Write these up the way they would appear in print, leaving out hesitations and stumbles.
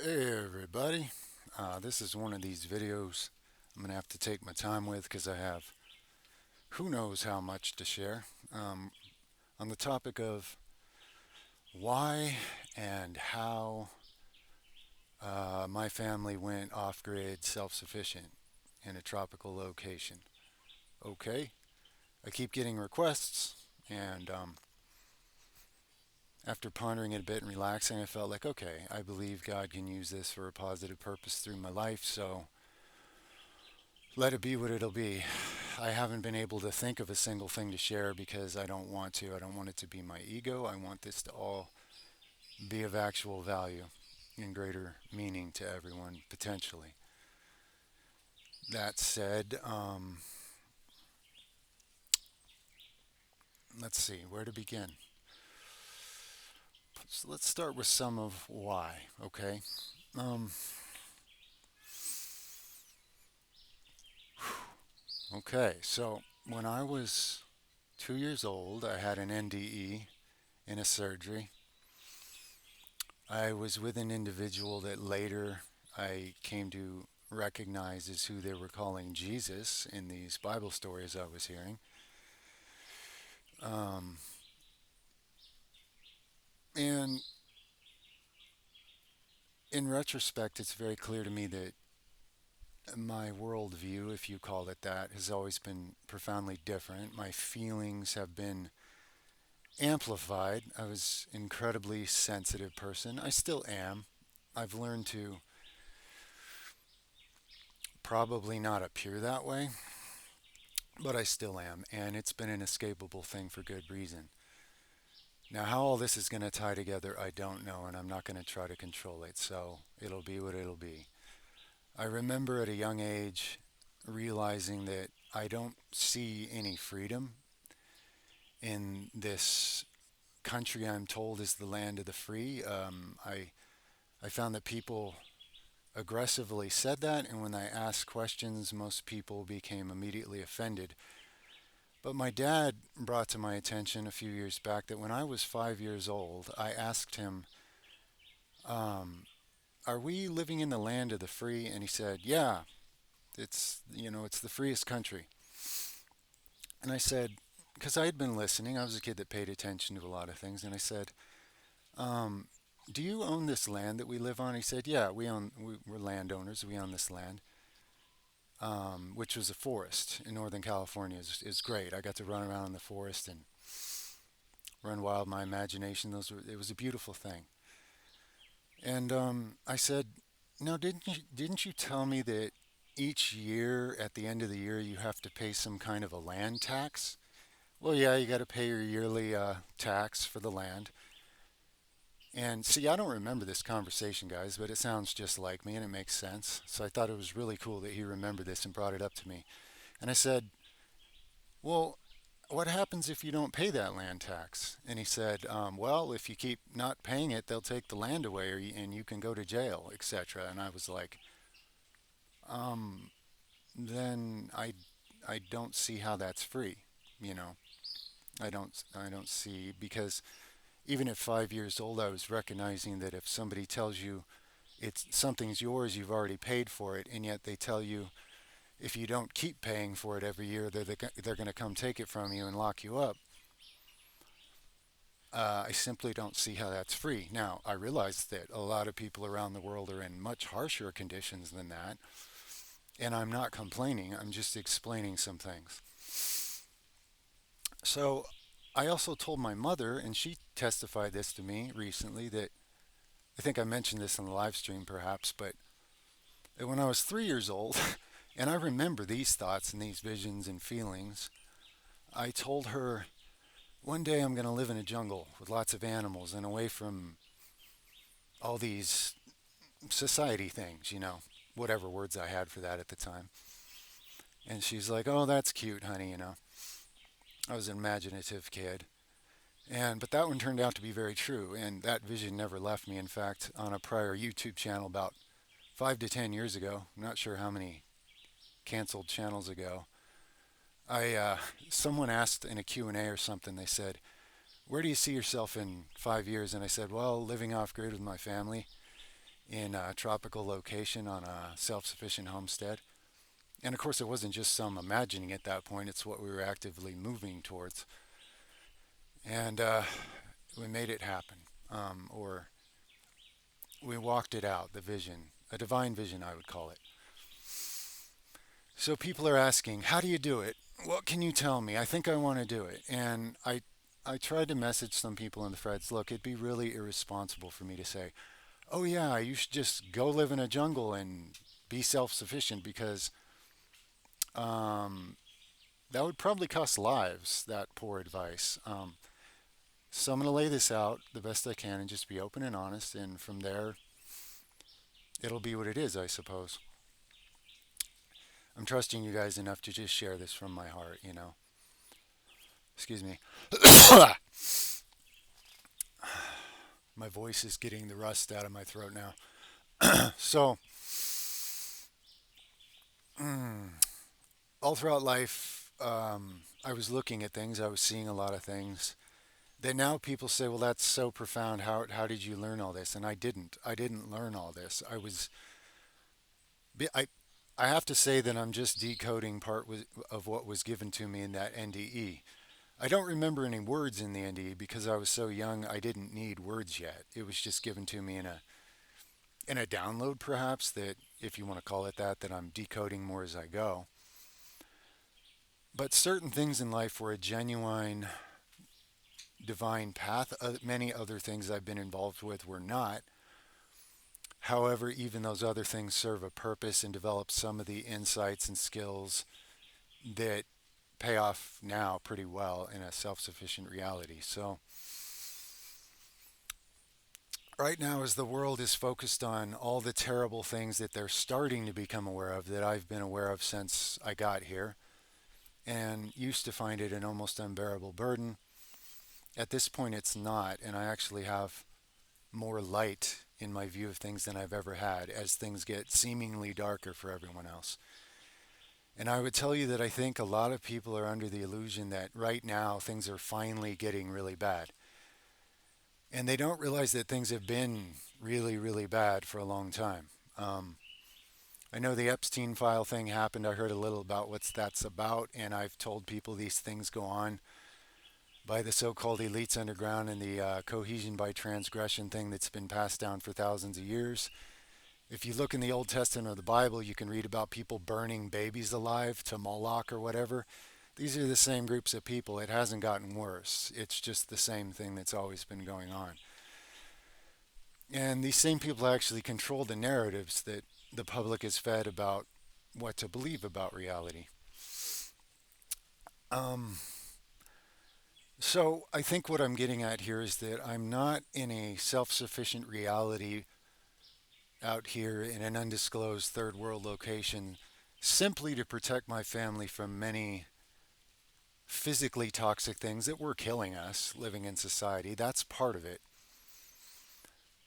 Hey everybody, this is one of these videos I'm going to have to take my time with because I have who knows how much to share on the topic of why and how my family went off-grid self-sufficient in a tropical location. Okay, I keep getting requests and after pondering it a bit and relaxing, I felt like, okay, I believe God can use this for a positive purpose through my life, so let it be what it'll be. I haven't been able to think of a single thing to share because I don't want to. I don't want it to be my ego. I want this to all be of actual value and greater meaning to everyone potentially. That said, let's see where to begin. So let's start with some of why, okay? Um, okay, so when I was 2 years old, I had an NDE in a surgery. I was with an individual that later I came to recognize as who they were calling Jesus in these Bible stories I was hearing. Um, and in retrospect, it's very clear to me that my worldview, if you call it that, has always been profoundly different. My feelings have been amplified. I was an incredibly sensitive person. I still am. I've learned to probably not appear that way, but I still am, and it's been an inescapable thing for good reason. Now, how all this is going to tie together, I don't know, and I'm not going to try to control it, so it'll be what it'll be. I remember at a young age realizing that I don't see any freedom in this country I'm told is the land of the free. I found that people aggressively said that, and when I asked questions, most people became immediately offended. But my dad brought to my attention a few years back that when I was 5 years old, I asked him, um, "Are we living in the land of the free?" And he said, "Yeah, it's the freest country." And I said, because I had been listening, I was a kid that paid attention to a lot of things, and I said, um, "Do you own this land that we live on?" He said, "Yeah, we're landowners. We own this land." Which was a forest in Northern California. Is great. I got to run around in the forest and run wild. My imagination. It was a beautiful thing. And I said, "No, didn't you tell me that each year at the end of the year you have to pay some kind of a land tax?" "Well, yeah, you got to pay your yearly tax for the land." And see, I don't remember this conversation, guys, but it sounds just like me and it makes sense. So I thought it was really cool that he remembered this and brought it up to me. And I said, "Well, what happens if you don't pay that land tax?" And he said, "Well, if you keep not paying it, they'll take the land away and you can go to jail, etc." And I was like, um, then I don't see how that's free. You know, I don't see because even at 5 years old, I was recognizing that if somebody tells you it's something's yours, you've already paid for it, and yet they tell you if you don't keep paying for it every year, they're going to come take it from you and lock you up. I simply don't see how that's free. Now, I realize that a lot of people around the world are in much harsher conditions than that, and I'm not complaining, I'm just explaining some things. So, I also told my mother, and she testified this to me recently, that I think I mentioned this on the live stream perhaps, but that when I was 3 years old, and I remember these thoughts and these visions and feelings, I told her, one day I'm going to live in a jungle with lots of animals and away from all these society things, whatever words I had for that at the time. And she's like, "Oh, that's cute, honey." I was an imaginative kid. But that one turned out to be very true, and that vision never left me. In fact, on a prior YouTube channel about 5 to 10 years ago, I'm not sure how many canceled channels ago, I someone asked in a Q&A or something. They said, "Where do you see yourself in 5 years?" And I said, "Well, living off grid with my family." in a tropical location on a self-sufficient homestead. And of course, it wasn't just some imagining at that point, it's what we were actively moving towards. And we made it happen. Or we walked it out, the vision, a divine vision, I would call it. So people are asking, how do you do it? What can you tell me? I think I want to do it. And I tried to message some people in the threads, look, it'd be really irresponsible for me to say, oh yeah, you should just go live in a jungle and be self-sufficient because um, that would probably cost lives, that poor advice. So I'm going to lay this out the best I can and just be open and honest. And from there, it'll be what it is, I suppose. I'm trusting you guys enough to just share this from my heart, you know. Excuse me. My voice is getting the rust out of my throat now. So, all throughout life, I was looking at things, I was seeing a lot of things. That now people say, well, that's so profound. How did you learn all this? And I didn't. I didn't learn all this. I, I have to say that I'm just decoding of what was given to me in that NDE. I don't remember any words in the NDE because I was so young. I didn't need words yet. It was just given to me in a download, perhaps, that if you want to call it that, that I'm decoding more as I go. But certain things in life were a genuine divine path. Many other things I've been involved with were not. However, even those other things serve a purpose and develop some of the insights and skills that pay off now pretty well in a self sufficient reality. So, right now, as the world is focused on all the terrible things that they're starting to become aware of, that I've been aware of since I got here, and used to find it an almost unbearable burden, at this point it's not, and I actually have more light in my view of things than I've ever had as things get seemingly darker for everyone else. And I would tell you that I think a lot of people are under the illusion that right now things are finally getting really bad. And they don't realize that things have been really, really bad for a long time. Um, I know the Epstein file thing happened. I heard a little about what that's about, and I've told people these things go on by the so called elites underground and the cohesion by transgression thing that's been passed down for thousands of years. If you look in the Old Testament of the Bible, you can read about people burning babies alive to Moloch or whatever. These are the same groups of people. It hasn't gotten worse. It's just the same thing that's always been going on. And these same people actually control the narratives that the public is fed about what to believe about reality. Um, so I think what I'm getting at here is that I'm not in a self sufficient reality out here in an undisclosed third world location simply to protect my family from many physically toxic things that were killing us living in society. That's part of it.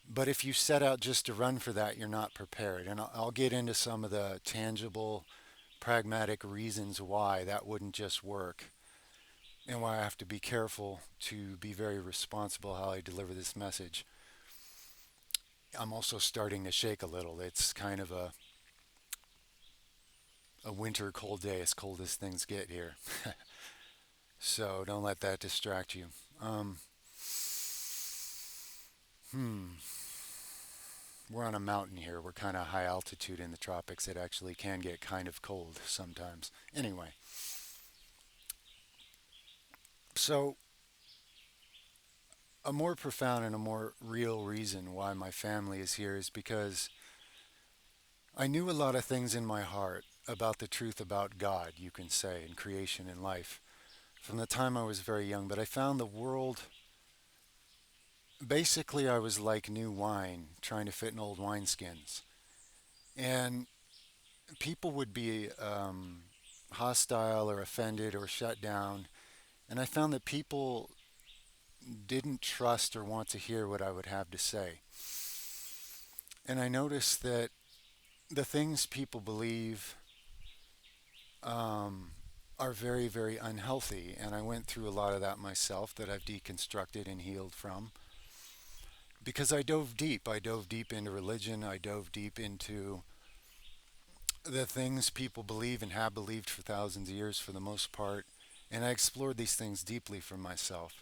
But if you set out just to run for that, you're not prepared. And I'll get into some of the tangible, pragmatic reasons why that wouldn't just work and why I have to be careful to be very responsible how I deliver this message. I'm also starting to shake a little. It's kind of a winter cold day, as cold as things get here. So don't let that distract you. Um, hmm. We're on a mountain here. We're kind of high altitude in the tropics. It actually can get kind of cold sometimes. Anyway, so a more profound and a more real reason why my family is here is because I knew a lot of things in my heart about the truth about God, you can say, and creation and life from the time I was very young. But I found the world, basically, I was like new wine trying to fit in old wineskins. And people would be hostile or offended or shut down. And I found that people didn't trust or want to hear what I would have to say. And I noticed that the things people believe um, are very, very unhealthy. And I went through a lot of that myself that I've deconstructed and healed from. because I dove deep. I dove deep into religion. I dove deep into the things people believe and have believed for thousands of years for the most part. And I explored these things deeply for myself.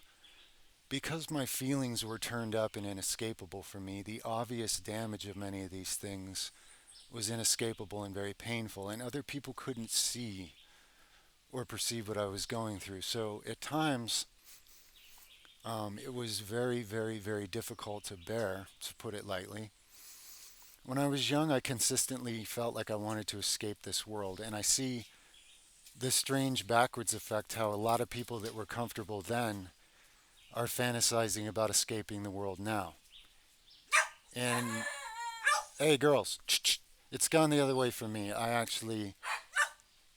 Because my feelings were turned up and inescapable for me, the obvious damage of many of these things was inescapable and very painful, and other people couldn't see or perceive what I was going through. So at times, it was very, very, very difficult to bear, to put it lightly. When I was young, I consistently felt like I wanted to escape this world, and I see this strange backwards effect how a lot of people that were comfortable then are fantasizing about escaping the world now. And hey, girls, it's gone the other way for me. I actually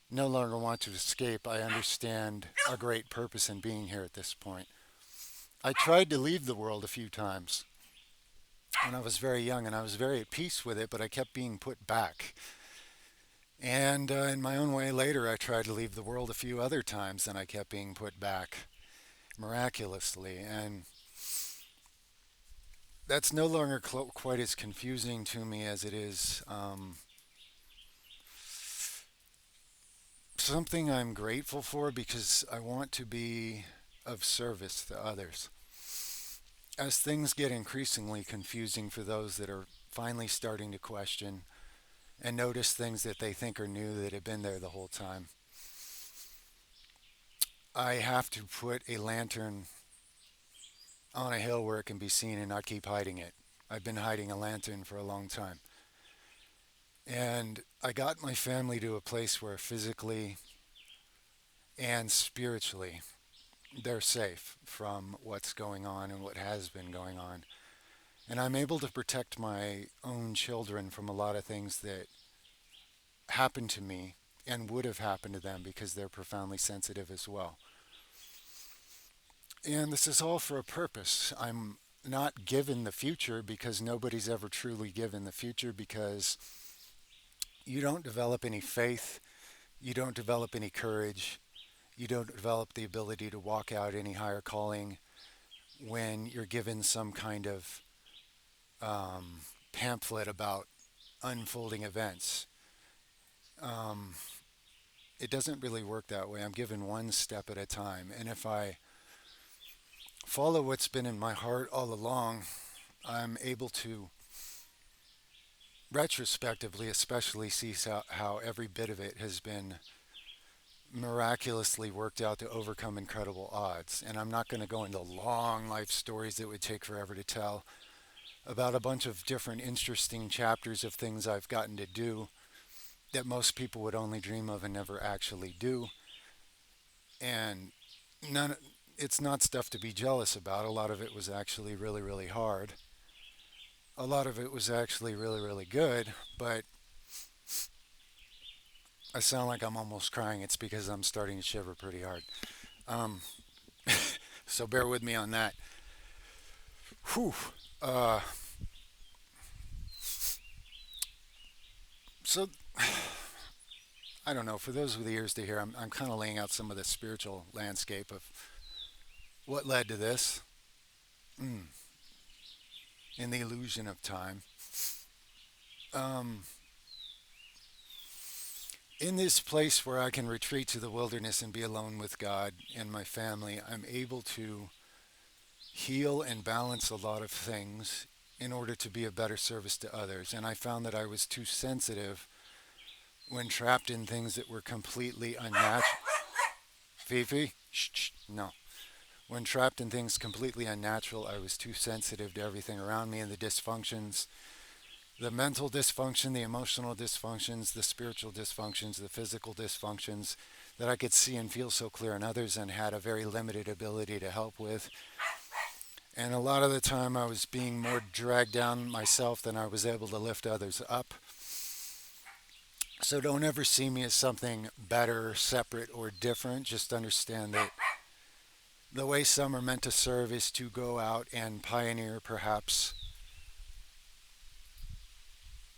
no longer want to escape. I understand a great purpose in being here at this point. I tried to leave the world a few times when I was very young, and I was very at peace with it, but I kept being put back. And in my own way, later, I tried to leave the world a few other times, and I kept being put back miraculously. And that's no longer quite as confusing to me as it is something I'm grateful for because I want to be of service to others. As things get increasingly confusing for those that are finally starting to question and notice things that they think are new that have been there the whole time, I have to put a lantern on a hill where it can be seen and not keep hiding it. I've been hiding a lantern for a long time. And I got my family to a place where physically and spiritually they're safe from what's going on and what has been going on. And I'm able to protect my own children from a lot of things that happened to me and would have happened to them because they're profoundly sensitive as well. And this is all for a purpose. I'm not given the future because nobody's ever truly given the future because you don't develop any faith, you don't develop any courage, you don't develop the ability to walk out any higher calling when you're given some kind of pamphlet about unfolding events. Um, it doesn't really work that way. I'm given one step at a time. And if I follow what's been in my heart all along, I'm able to retrospectively, especially, see how every bit of it has been miraculously worked out to overcome incredible odds. And I'm not going to go into long life stories that would take forever to tell about a bunch of different interesting chapters of things I've gotten to do that most people would only dream of and never actually do. And none it's not stuff to be jealous about. A lot of it was actually really, really hard. A lot of it was actually really, really good, but I sound like I'm almost crying. It's because I'm starting to shiver pretty hard. Um, so bear with me on that. Whew. Uh, so I don't know. For those with ears to hear, I'm kind of laying out some of the spiritual landscape of what led to this in the illusion of time. Um, in this place where I can retreat to the wilderness and be alone with God and my family, I'm able to heal and balance a lot of things in order to be a better service to others. And I found that I was too sensitive when trapped in things that were completely unnatural. Fifi? Shh, shh, no. When trapped in things completely unnatural, I was too sensitive to everything around me and the dysfunctions, the mental dysfunction, the emotional dysfunctions, the spiritual dysfunctions, the physical dysfunctions that I could see and feel so clear in others and had a very limited ability to help with. And a lot of the time I was being more dragged down myself than I was able to lift others up. So don't ever see me as something better, separate, or different. Just understand that the way some are meant to serve is to go out and pioneer perhaps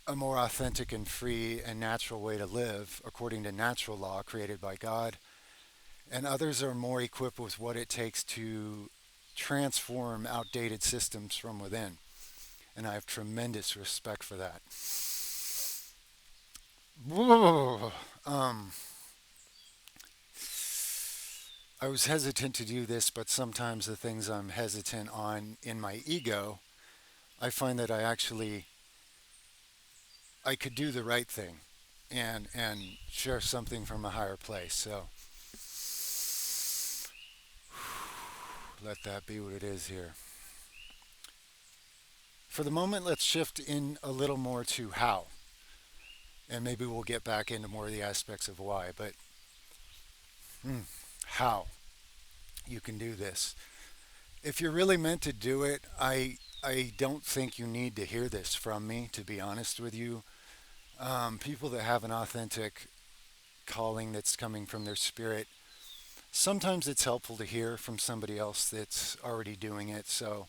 a more authentic and free and natural way to live according to natural law created by God. And others are more equipped with what it takes to transform outdated systems from within. and I have tremendous respect for that. Um, I was hesitant to do this, but sometimes the things I'm hesitant on in my ego, I find that I could do the right thing and share something from a higher place. So let that be what it is here. For the moment, let's shift in a little more to how, and maybe we'll get back into more of the aspects of why. But how you can do this. If you're really meant to do it, I don't think you need to hear this from me, to be honest with you. People that have an authentic calling that's coming from their spirit, sometimes it's helpful to hear from somebody else that's already doing it. So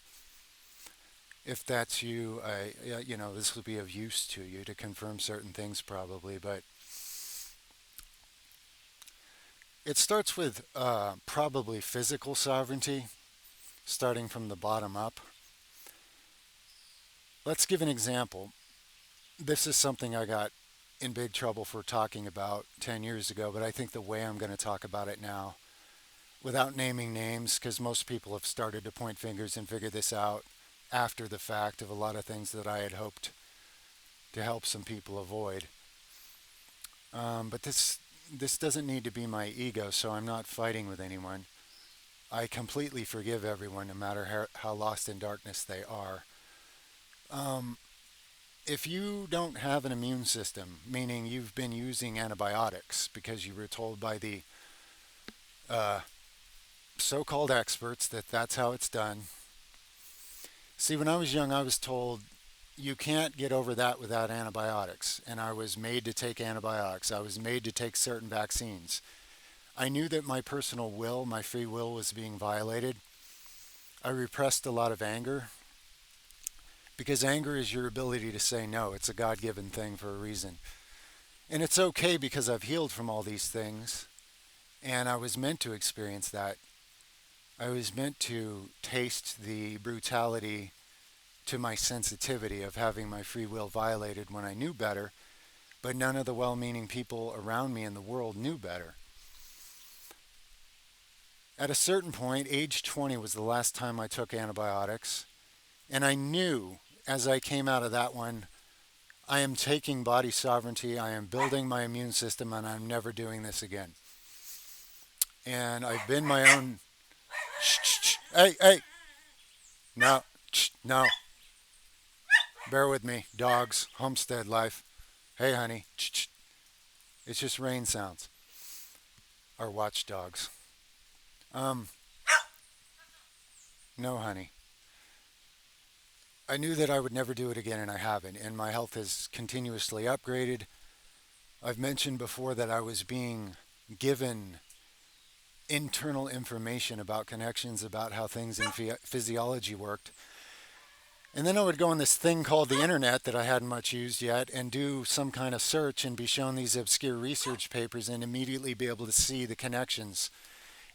if that's you, this will be of use to you to confirm certain things probably. But it starts with probably physical sovereignty, starting from the bottom up. Let's give an example. This is something I got in big trouble for talking about 10 years ago, but I think the way I'm going to talk about it now, without naming names, because most people have started to point fingers and figure this out after the fact of a lot of things that I had hoped to help some people avoid. But this doesn't need to be my ego, so I'm not fighting with anyone. I completely forgive everyone, no matter how lost in darkness they are. Um, if you don't have an immune system, meaning you've been using antibiotics because you were told by the uh, so-called experts that that's how it's done. See, when I was young, I was told you can't get over that without antibiotics, and I was made to take antibiotics. I was made to take certain vaccines. I knew that my personal will, my free will, was being violated. I repressed a lot of anger because anger is your ability to say no. It's a God given thing for a reason. And it's okay because I've healed from all these things, and I was meant to experience that. I was meant to taste the brutality to my sensitivity of having my free will violated when I knew better, but none of the well meaning people around me in the world knew better. At a certain point, age 20 was the last time I took antibiotics, and I knew as I came out of that one, I am taking body sovereignty, I am building my immune system, and I'm never doing this again. And I've been my own. Shh, shh, shh. Hey, hey, no, shh, no. Bear with me, dogs, homestead life. Hey, honey, shh, shh. It's just rain sounds. Our watchdogs. Um, no, honey. I knew that I would never do it again, and I haven't. And my health has continuously upgraded. I've mentioned before that I was being given internal information about connections, about how things in physiology worked. And then I would go on this thing called the internet that I hadn't much used yet and do some kind of search and be shown these obscure research papers and immediately be able to see the connections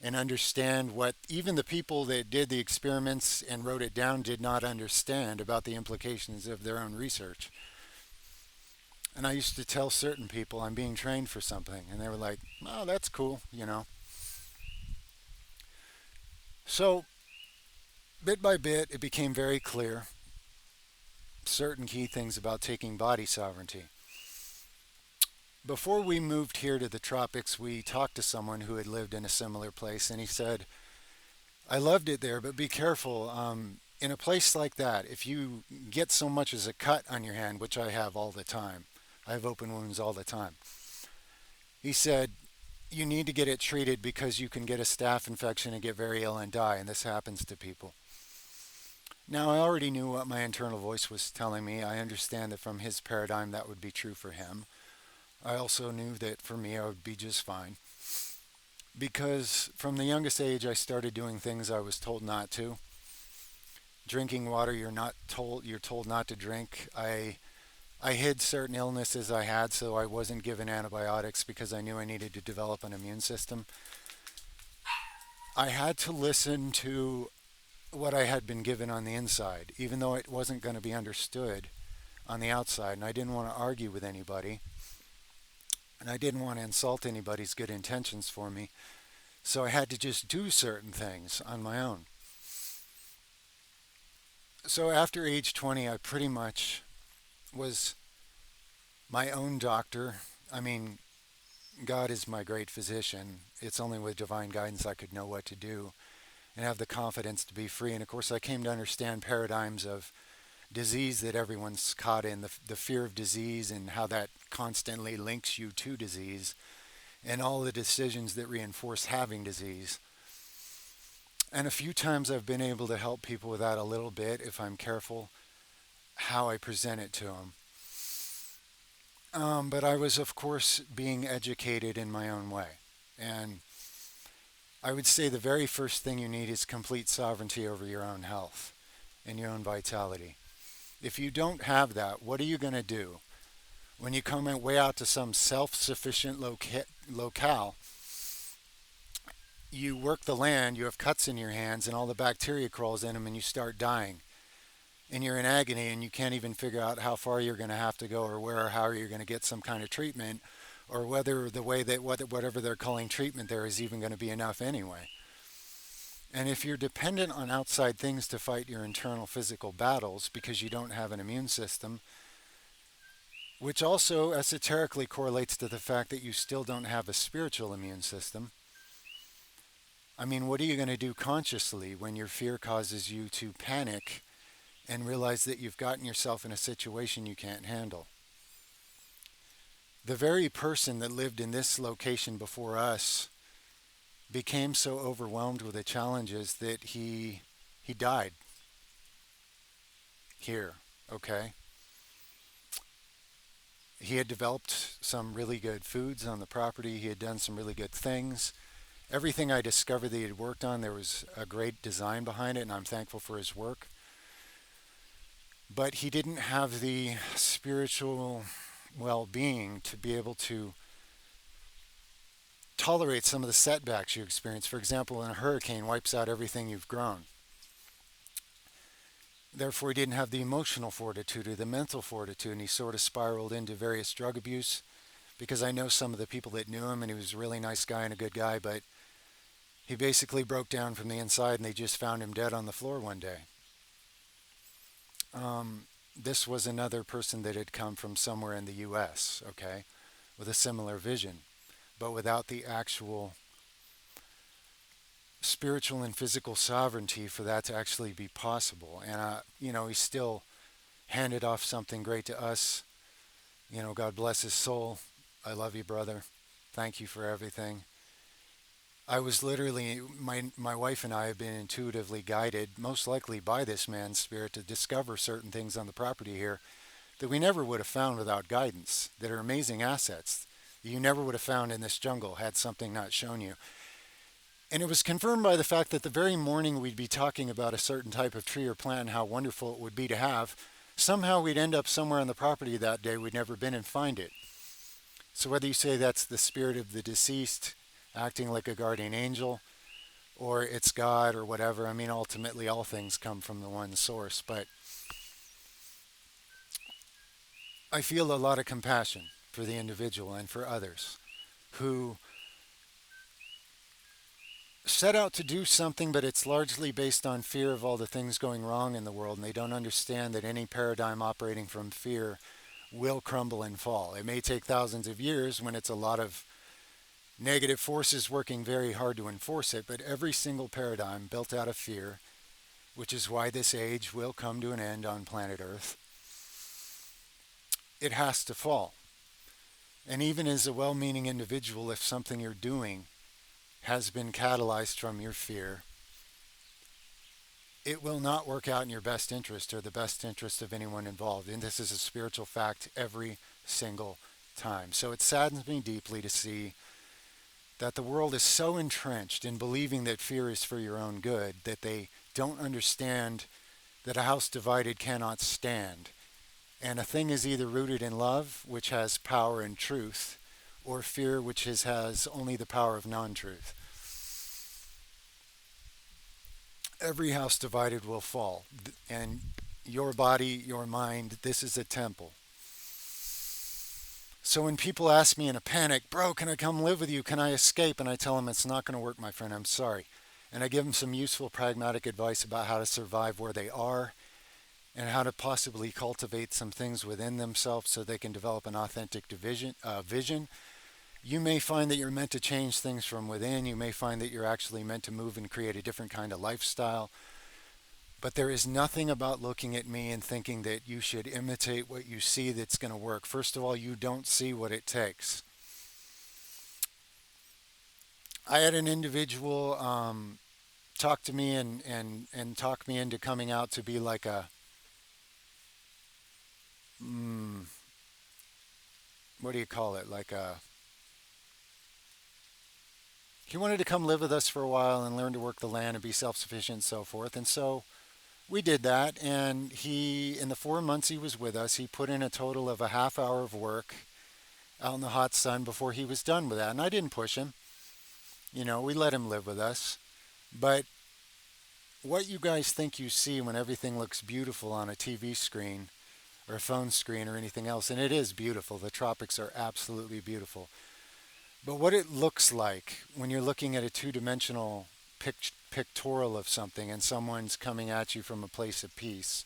and understand what even the people that did the experiments and wrote it down did not understand about the implications of their own research. And I used to tell certain people I'm being trained for something, and they were like, "Oh, that's cool." So, bit by bit, it became very clear certain key things about taking body sovereignty. Before we moved here to the tropics, we talked to someone who had lived in a similar place, and he said, I loved it there, but be careful. In a place like that, if you get so much as a cut on your hand, which I have all the time, I have open wounds all the time. He said, you need to get it treated because you can get a staph infection and get very ill and die, and this happens to people. Now, I already knew what my internal voice was telling me. I understand that from his paradigm that would be true for him. I also knew that for me I would be just fine. Because from the youngest age I started doing things I was told not to. Drinking water you're told not to drink. I hid certain illnesses I had so I wasn't given antibiotics because I knew I needed to develop an immune system. I had to listen to what I had been given on the inside, even though it wasn't going to be understood on the outside. And I didn't want to argue with anybody, and I didn't want to insult anybody's good intentions for me. So I had to just do certain things on my own. So after age 20, I pretty much was my own doctor. I mean, God is my great physician. It's only with divine guidance I could know what to do and have the confidence to be free. And of course, I came to understand paradigms of disease that everyone's caught in, the fear of disease and how that constantly links you to disease, and all the decisions that reinforce having disease. And a few times I've been able to help people with that a little bit if I'm careful how I present it to them. But I was, of course, being educated in my own way. And I would say the very first thing you need is complete sovereignty over your own health and your own vitality. If you don't have that, what are you going to do? When you come way out to some self-sufficient locale, you work the land, you have cuts in your hands, and all the bacteria crawls in them, and you start dying. And you're in agony, and you can't even figure out how far you're going to have to go, or where, or how you're going to get some kind of treatment, or whether the way that whatever they're calling treatment there is even going to be enough anyway. And if you're dependent on outside things to fight your internal physical battles because you don't have an immune system, which also esoterically correlates to the fact that you still don't have a spiritual immune system. I mean, what are you going to do consciously when your fear causes you to panic and realize that you've gotten yourself in a situation you can't handle? The very person that lived in this location before us became so overwhelmed with the challenges that he died here, okay? He had developed some really good foods on the property. He had done some really good things. Everything I discovered that he had worked on, there was a great design behind it, and I'm thankful for his work. But he didn't have the spiritual well-being to be able to tolerate some of the setbacks you experience. For example, when a hurricane wipes out everything you've grown. Therefore, he didn't have the emotional fortitude or the mental fortitude, and he sort of spiraled into various drug abuse, because I know some of the people that knew him, and he was a really nice guy and a good guy, but he basically broke down from the inside, and they just found him dead on the floor one day. This was another person that had come from somewhere in the U.S., okay, with a similar vision, but without the actual spiritual and physical sovereignty for that to actually be possible. And, he still handed off something great to us. God bless his soul. I love you, brother. Thank you for everything. I was literally, my wife and I have been intuitively guided, most likely by this man's spirit, to discover certain things on the property here that we never would have found without guidance, that are amazing assets that you never would have found in this jungle had something not shown you. And it was confirmed by the fact that the very morning we'd be talking about a certain type of tree or plant and how wonderful it would be to have, somehow we'd end up somewhere on the property that day we'd never been and find it. So whether you say that's the spirit of the deceased acting like a guardian angel, or it's God or whatever, I mean, ultimately all things come from the one source. But I feel a lot of compassion for the individual and for others who set out to do something, but it's largely based on fear of all the things going wrong in the world, and they don't understand that any paradigm operating from fear will crumble and fall. It may take thousands of years when it's a lot of negative forces working very hard to enforce it, but every single paradigm built out of fear, which is why this age will come to an end on planet Earth, it has to fall. And even as a well-meaning individual, if something you're doing has been catalyzed from your fear, it will not work out in your best interest or the best interest of anyone involved. And this is a spiritual fact every single time. So it saddens me deeply to see that the world is so entrenched in believing that fear is for your own good that they don't understand that a house divided cannot stand. And a thing is either rooted in love, which has power and truth, or fear, which has only the power of non-truth. Every house divided will fall. And your body, your mind, this is a temple. So when people ask me in a panic, bro, can I come live with you? Can I escape? And I tell them it's not going to work, my friend. I'm sorry. And I give them some useful, pragmatic advice about how to survive where they are and how to possibly cultivate some things within themselves so they can develop an authentic vision. You may find that you're meant to change things from within. You may find that you're actually meant to move and create a different kind of lifestyle. But there is nothing about looking at me and thinking that you should imitate what you see that's going to work. First of all, you don't see what it takes. I had an individual talk to me and talk me into coming out to be like a, mm, what do you call it? Like a, he wanted to come live with us for a while and learn to work the land and be self sufficient and so forth. And so we did that. And he, in the 4 months he was with us, he put in a total of a half hour of work out in the hot sun before he was done with that. And I didn't push him. You know, we let him live with us. But what you guys think you see when everything looks beautiful on a TV screen or a phone screen or anything else, and it is beautiful, the tropics are absolutely beautiful. But what it looks like when you're looking at a two-dimensional pictorial of something and someone's coming at you from a place of peace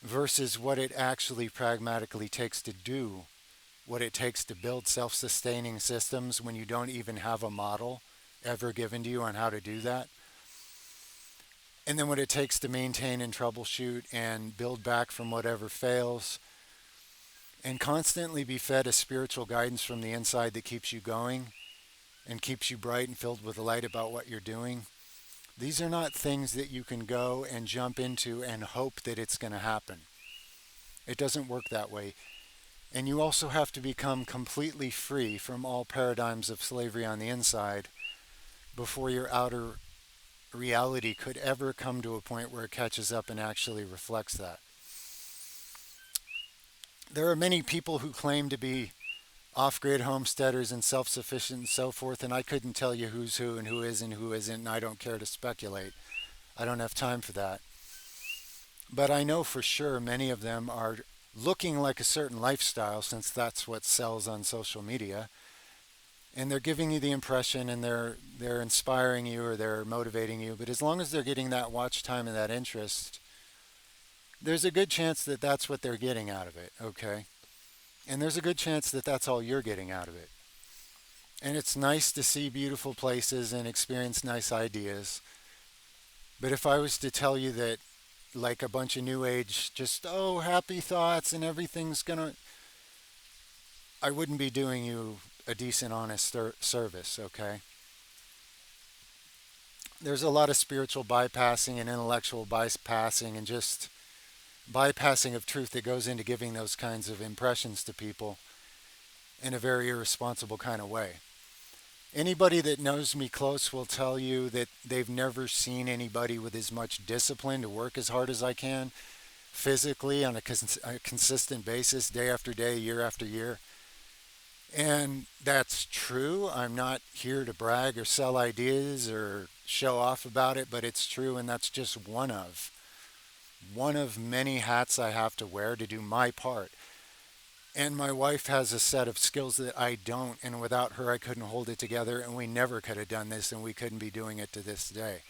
versus what it actually pragmatically takes to do, what it takes to build self-sustaining systems when you don't even have a model ever given to you on how to do that. And then what it takes to maintain and troubleshoot and build back from whatever fails and constantly be fed a spiritual guidance from the inside that keeps you going and keeps you bright and filled with light about what you're doing. These are not things that you can go and jump into and hope that it's going to happen. It doesn't work that way. And you also have to become completely free from all paradigms of slavery on the inside before your outer reality could ever come to a point where it catches up and actually reflects that. There are many people who claim to be off grid homesteaders and self sufficient and so forth, and I couldn't tell you who's who and who isn't, and I don't care to speculate. I don't have time for that. But I know for sure many of them are looking like a certain lifestyle since that's what sells on social media. And they're giving you the impression and they're inspiring you or they're motivating you. But as long as they're getting that watch time and that interest, there's a good chance that that's what they're getting out of it, okay? And there's a good chance that that's all you're getting out of it. And it's nice to see beautiful places and experience nice ideas. But if I was to tell you that, like a bunch of new age, just, oh, happy thoughts and everything's gonna, I wouldn't be doing you a decent, honest service, okay? There's a lot of spiritual bypassing and intellectual bypassing and just bypassing of truth that goes into giving those kinds of impressions to people in a very irresponsible kind of way. Anybody that knows me close will tell you that they've never seen anybody with as much discipline to work as hard as I can physically on a consistent basis, day after day, year after year. And that's true. I'm not here to brag or sell ideas or show off about it, but it's true, and that's just one of many hats I have to wear to do my part. And my wife has a set of skills that I don't, and without her, I couldn't hold it together, and we never could have done this, and we couldn't be doing it to this day.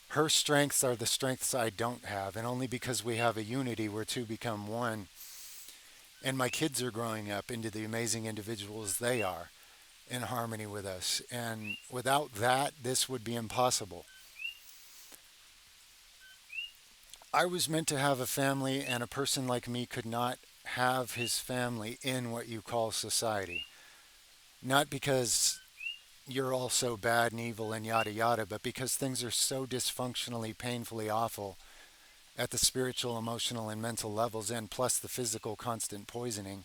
Her strengths are the strengths I don't have, and only because we have a unity where two become one. And my kids are growing up into the amazing individuals they are in harmony with us. And without that, this would be impossible. I was meant to have a family, and a person like me could not have his family in what you call society. Not because you're all so bad and evil and yada yada, but because things are so dysfunctionally, painfully awful at the spiritual, emotional, and mental levels, and plus the physical constant poisoning.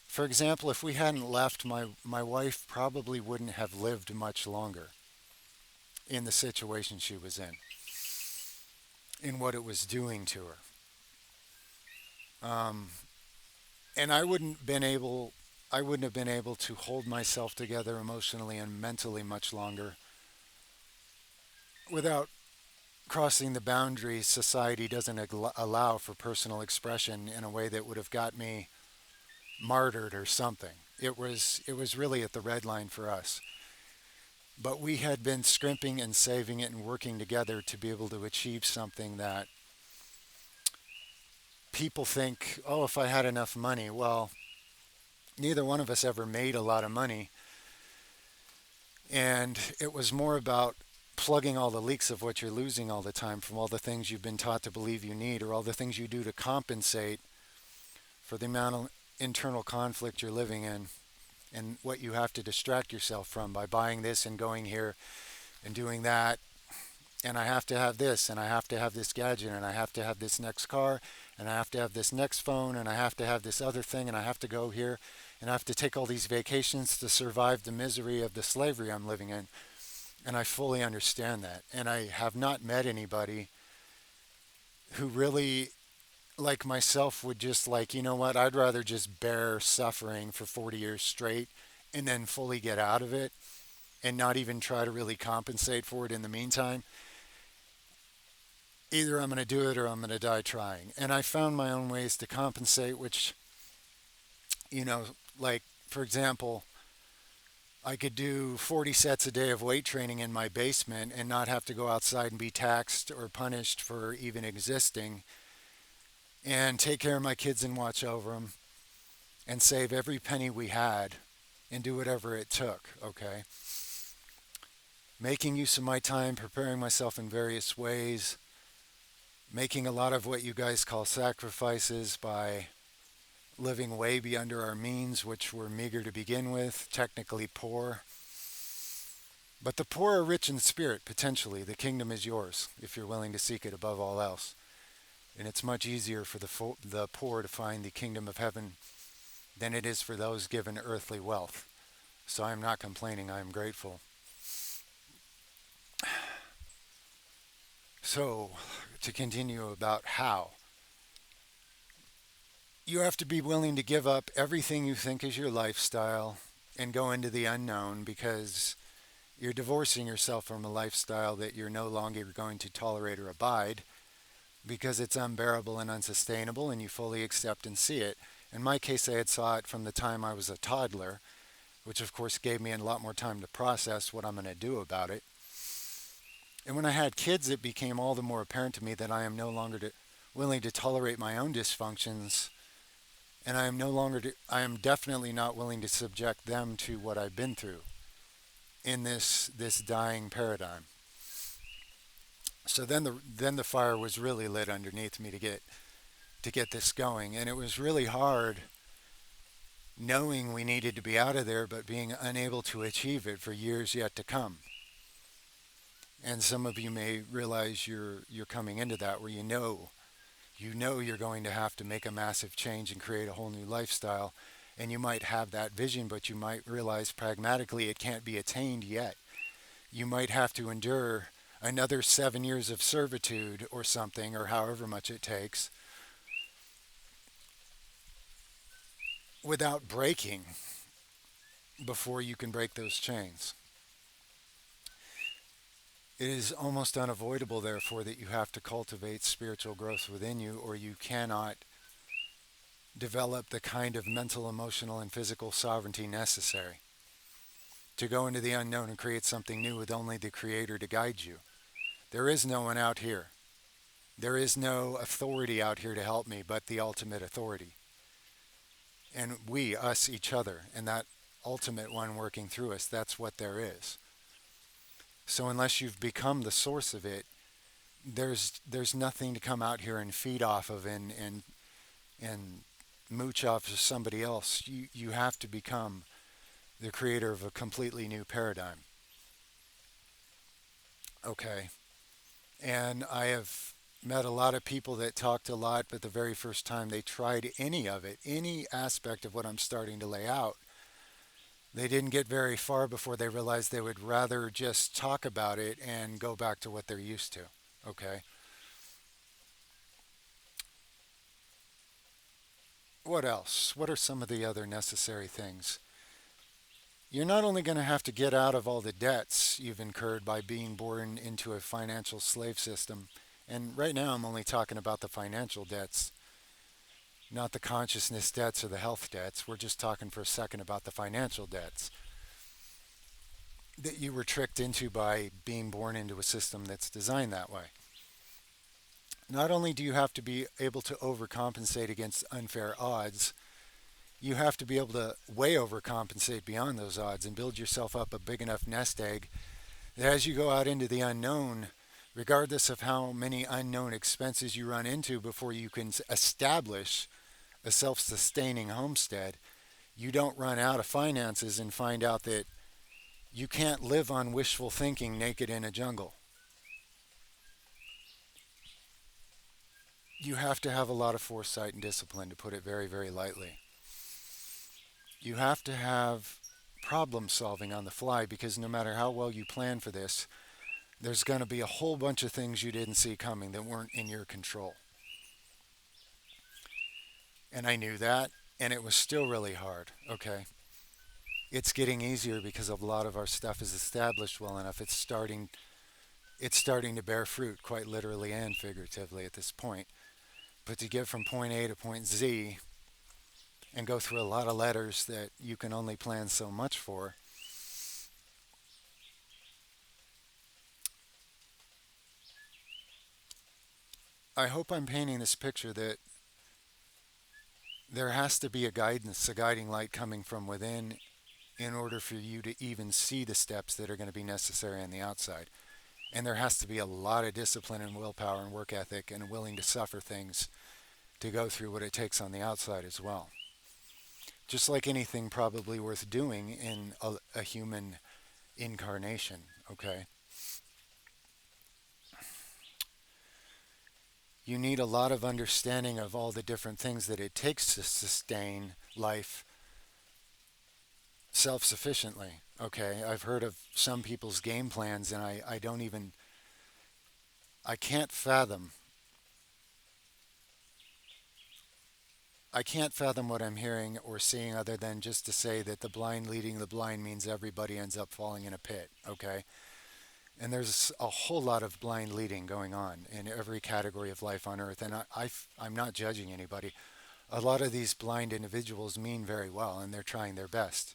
For example, if we hadn't left, my wife probably wouldn't have lived much longer in the situation she was in what it was doing to her. And I wouldn't have been able to hold myself together emotionally and mentally much longer without crossing the boundaries society doesn't allow for personal expression in a way that would have got me martyred or something. It was really at the red line for us. But we had been scrimping and saving it and working together to be able to achieve something that people think, oh, if I had enough money. Well, neither one of us ever made a lot of money. And it was more about plugging all the leaks of what you're losing all the time from all the things you've been taught to believe you need or all the things you do to compensate for the amount of internal conflict you're living in and what you have to distract yourself from by buying this and going here and doing that. And I have to have this, and I have to have this gadget, and I have to have this next car, and I have to have this next phone, and I have to have this other thing, and I have to go here, and I have to take all these vacations to survive the misery of the slavery I'm living in. And I fully understand that. And I have not met anybody who really, like myself, would just like, you know what, I'd rather just bear suffering for 40 years straight and then fully get out of it and not even try to really compensate for it in the meantime. Either I'm going to do it or I'm going to die trying. And I found my own ways to compensate, which, you know, like, for example, I could do 40 sets a day of weight training in my basement and not have to go outside and be taxed or punished for even existing and take care of my kids and watch over them and save every penny we had and do whatever it took, okay? Making use of my time, preparing myself in various ways, making a lot of what you guys call sacrifices by living way beyond our means, which were meager to begin with, technically poor. But the poor are rich in spirit, potentially. The kingdom is yours if you're willing to seek it above all else. And it's much easier for the poor to find the kingdom of heaven than it is for those given earthly wealth. So I'm not complaining, I am grateful. So, to continue about how. You have to be willing to give up everything you think is your lifestyle and go into the unknown because you're divorcing yourself from a lifestyle that you're no longer going to tolerate or abide because it's unbearable and unsustainable and you fully accept and see it. In my case, I had saw it from the time I was a toddler, which of course gave me a lot more time to process what I'm going to do about it. And when I had kids, it became all the more apparent to me that I am no longer willing to tolerate my own dysfunctions, and I am definitely not willing to subject them to what I've been through in this dying paradigm. So then the fire was really lit underneath me to get this going, and it was really hard knowing we needed to be out of there, but being unable to achieve it for years yet to come. And some of you may realize you're coming into that where you know you're going to have to make a massive change and create a whole new lifestyle, and you might have that vision, but you might realize pragmatically it can't be attained yet. You might have to endure another 7 years of servitude or something, or however much it takes, without breaking before you can break those chains. It is almost unavoidable, therefore, that you have to cultivate spiritual growth within you, or you cannot develop the kind of mental, emotional, and physical sovereignty necessary to go into the unknown and create something new with only the Creator to guide you. There is no one out here. There is no authority out here to help me but the ultimate authority. And we, us, each other, and that ultimate one working through us, that's what there is. So unless you've become the source of it, there's nothing to come out here and feed off of and mooch off of somebody else. You have to become the creator of a completely new paradigm. Okay. And I have met a lot of people that talked a lot, but the very first time they tried any of it, any aspect of what I'm starting to lay out, they didn't get very far before they realized they would rather just talk about it and go back to what they're used to. Okay. What else? What are some of the other necessary things? you're not only going to have to get out of all the debts you've incurred by being born into a financial slave system, and right now I'm only talking about the financial debts, not the consciousness debts or the health debts. We're just talking for a second about the financial debts that you were tricked into by being born into a system that's designed that way. Not only do you have to be able to overcompensate against unfair odds, you have to be able to way overcompensate beyond those odds and build yourself up a big enough nest egg that as you go out into the unknown, regardless of how many unknown expenses you run into before you can establish a self sustaining homestead, you don't run out of finances and find out that you can't live on wishful thinking naked in a jungle. You have to have a lot of foresight and discipline, to put it very, very lightly. You have to have problem solving on the fly, because no matter how well you plan for this, there's going to be a whole bunch of things you didn't see coming that weren't in your control. And I knew that, and it was still really hard. Okay. It's getting easier because a lot of our stuff is established well enough. It's starting to bear fruit, quite literally and figuratively at this point. But to get from point A to point Z and go through a lot of letters that you can only plan so much for, I hope I'm painting this picture that there has to be a guidance, a guiding light coming from within in order for you to even see the steps that are going to be necessary on the outside. And there has to be a lot of discipline and willpower and work ethic and willing to suffer things to go through what it takes on the outside as well. Just like anything probably worth doing in a human incarnation, okay? You need a lot of understanding of all the different things that it takes to sustain life self-sufficiently. Okay, I've heard of some people's game plans, and I don't even, I can't fathom, I can't fathom what I'm hearing or seeing other than just to say that the blind leading the blind means everybody ends up falling in a pit. Okay, and there's a whole lot of blind leading going on in every category of life on earth, and I'm not judging anybody. A lot of these blind individuals mean very well, and they're trying their best.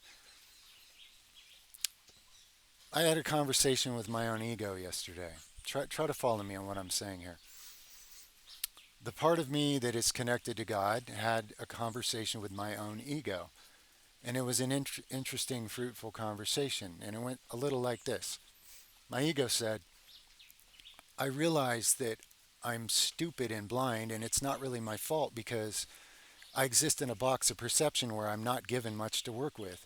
I had a conversation with my own ego yesterday. Try to follow me on what I'm saying here. The part of me that is connected to God had a conversation with my own ego. And it was an interesting, fruitful conversation. And it went a little like this. My ego said, I realize that I'm stupid and blind, and it's not really my fault because I exist in a box of perception where I'm not given much to work with.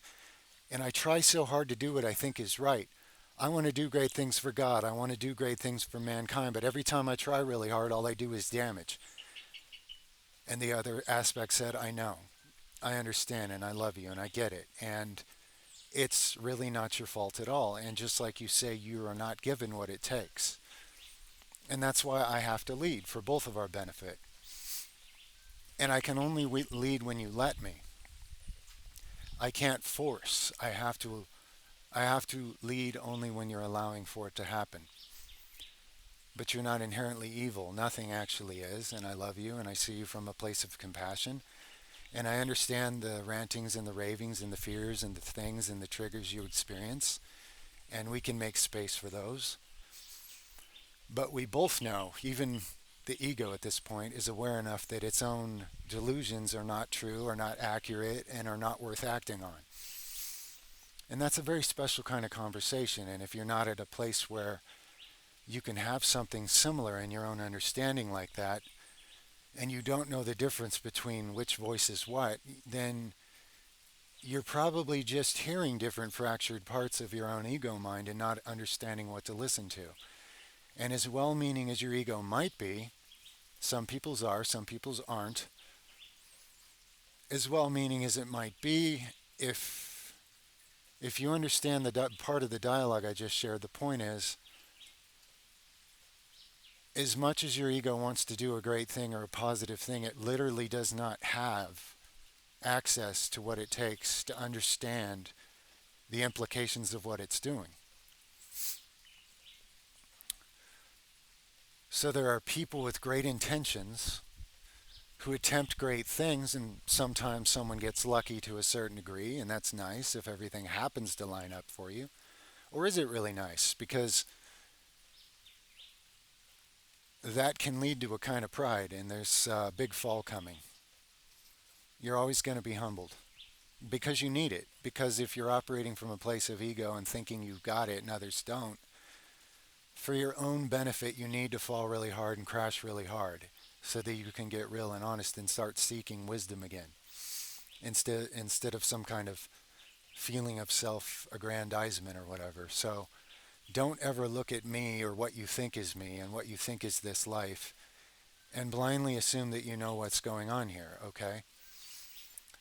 And I try so hard to do what I think is right. I want to do great things for God. I want to do great things for mankind. But every time I try really hard, all I do is damage. And the other aspect said, I know. I understand and I love you and I get it. And it's really not your fault at all. And just like you say, you are not given what it takes. And that's why I have to lead for both of our benefit. And I can only lead when you let me. I can't force. I have to lead only when you're allowing for it to happen. But you're not inherently evil. Nothing actually is. And I love you and I see you from a place of compassion. And I understand the rantings and the ravings and the fears and the things and the triggers you experience. And we can make space for those. But we both know, even the ego at this point is aware enough that its own delusions are not true, are not accurate, and are not worth acting on. And that's a very special kind of conversation. And if you're not at a place where you can have something similar in your own understanding like that, and you don't know the difference between which voice is what, then you're probably just hearing different fractured parts of your own ego mind and not understanding what to listen to. And as well-meaning as your ego might be, some people's are, some people's aren't, as well-meaning as it might be, if you understand the part of the dialogue I just shared, the point is, as much as your ego wants to do a great thing or a positive thing, it literally does not have access to what it takes to understand the implications of what it's doing. So there are people with great intentions who attempt great things, and sometimes someone gets lucky to a certain degree, and that's nice if everything happens to line up for you. Or is it really nice? Because that can lead to a kind of pride, and there's a big fall coming. You're always going to be humbled because you need it. Because if you're operating from a place of ego and thinking you've got it and others don't, for your own benefit, you need to fall really hard and crash really hard so that you can get real and honest and start seeking wisdom again instead of some kind of feeling of self-aggrandizement or whatever. So don't ever look at me or what you think is me and what you think is this life and blindly assume that you know what's going on here, okay?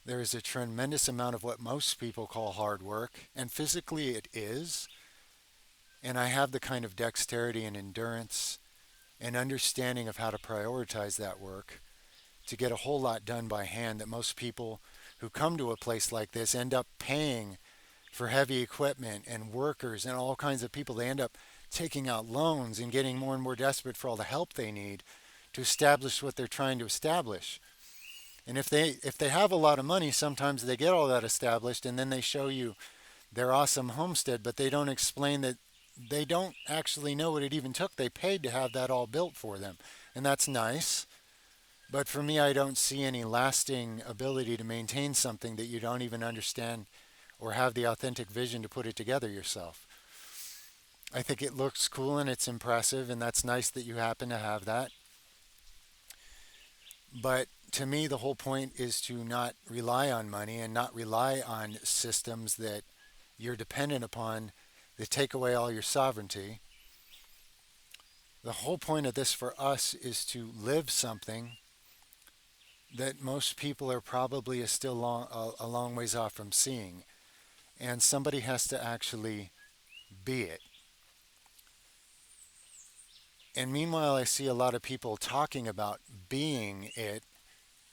There is a tremendous amount of what most people call hard work, and physically it is. And I have the kind of dexterity and endurance and understanding of how to prioritize that work to get a whole lot done by hand that most people who come to a place like this end up paying for heavy equipment and workers and all kinds of people. They end up taking out loans and getting more and more desperate for all the help they need to establish what they're trying to establish. And if they have a lot of money, sometimes they get all that established and then they show you their awesome homestead, but they don't explain that they don't actually know what it even took. They paid to have that all built for them. And that's nice. But for me, I don't see any lasting ability to maintain something that you don't even understand or have the authentic vision to put it together yourself. I think it looks cool and it's impressive, and that's nice that you happen to have that. But to me, the whole point is to not rely on money and not rely on systems that you're dependent upon that take away all your sovereignty. The whole point of this for us is to live something that most people are probably still a long ways off from seeing. And somebody has to actually be it. And meanwhile, I see a lot of people talking about being it,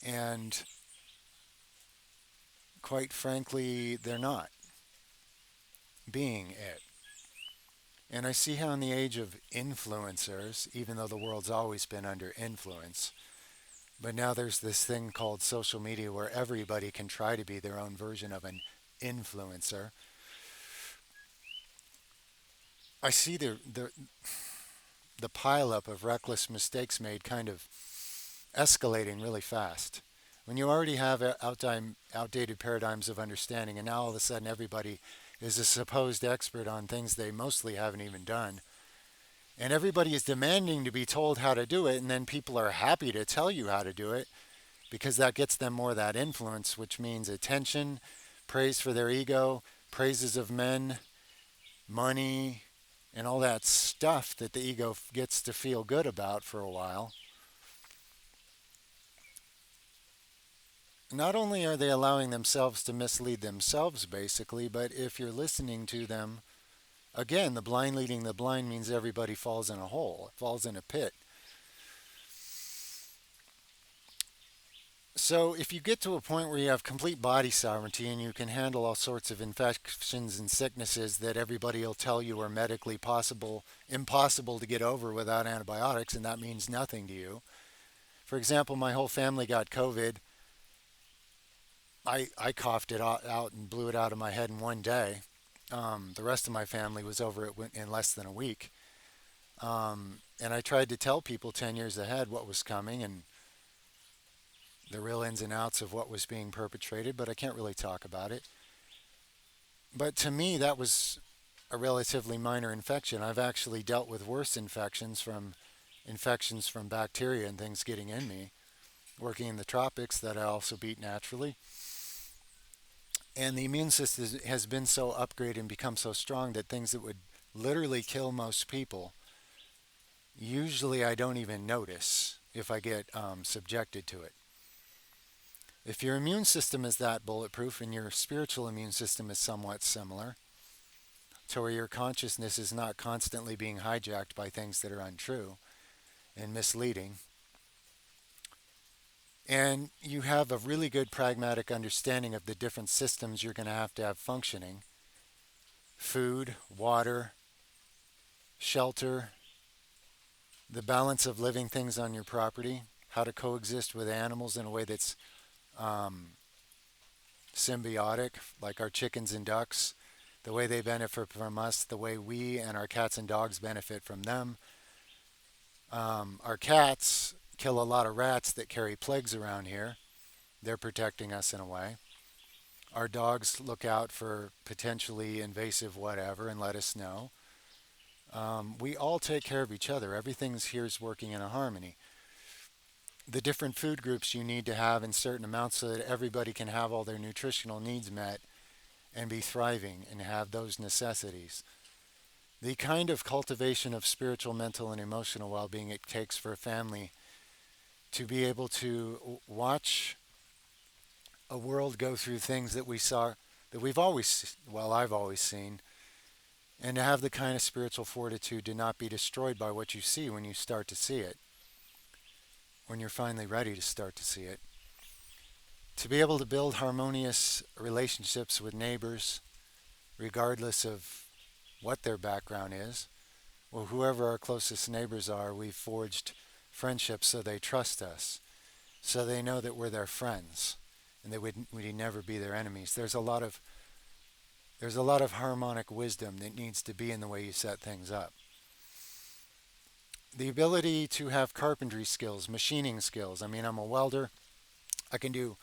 and quite frankly, they're not being it. And I see how in the age of influencers, even though the world's always been under influence, but now there's this thing called social media where everybody can try to be their own version of an influencer. I see the pileup of reckless mistakes made kind of escalating really fast. When you already have outdated paradigms of understanding, and now all of a sudden everybody is a supposed expert on things they mostly haven't even done, and everybody is demanding to be told how to do it, and then people are happy to tell you how to do it because that gets them more of that influence, which means attention, praise for their ego, praises of men, money, and all that stuff that the ego gets to feel good about for a while. Not only are they allowing themselves to mislead themselves, basically, but if you're listening to them, again, the blind leading the blind means everybody falls in a hole, falls in a pit. So if you get to a point where you have complete body sovereignty and you can handle all sorts of infections and sicknesses that everybody will tell you are medically impossible to get over without antibiotics, and that means nothing to you. For example, my whole family got COVID. I coughed it out and blew it out of my head in one day. The rest of my family was over it in less than a week. And I tried to tell people 10 years ahead what was coming and the real ins and outs of what was being perpetrated, but I can't really talk about it. But to me, that was a relatively minor infection. I've actually dealt with worse infections from bacteria and things getting in me, working in the tropics that I also beat naturally. And the immune system has been so upgraded and become so strong that things that would literally kill most people, usually I don't even notice if I get subjected to it. If your immune system is that bulletproof and your spiritual immune system is somewhat similar, to where your consciousness is not constantly being hijacked by things that are untrue and misleading, and you have a really good pragmatic understanding of the different systems you're going to have functioning, food, water, shelter, the balance of living things on your property, how to coexist with animals in a way that's um, symbiotic, like our chickens and ducks, the way they benefit from us, the way we and our cats and dogs benefit from them. Our cats kill a lot of rats that carry plagues around here. They're protecting us in a way. Our dogs look out for potentially invasive whatever and let us know. We all take care of each other. Everything's here is working in a harmony. The different food groups you need to have in certain amounts so that everybody can have all their nutritional needs met and be thriving and have those necessities. The kind of cultivation of spiritual, mental, and emotional well being it takes for a family to be able to watch a world go through things that we saw, that we've always, well, I've always seen, and to have the kind of spiritual fortitude to not be destroyed by what you see when you start to see it, when you're finally ready to start to see it. To be able to build harmonious relationships with neighbors, regardless of what their background is, or whoever our closest neighbors are, we've forged friendships so they trust us, so they know that we're their friends, and that we'd never be their enemies. There's a lot of harmonic wisdom that needs to be in the way you set things up. The ability to have carpentry skills, machining skills. I mean, I'm a welder. I can do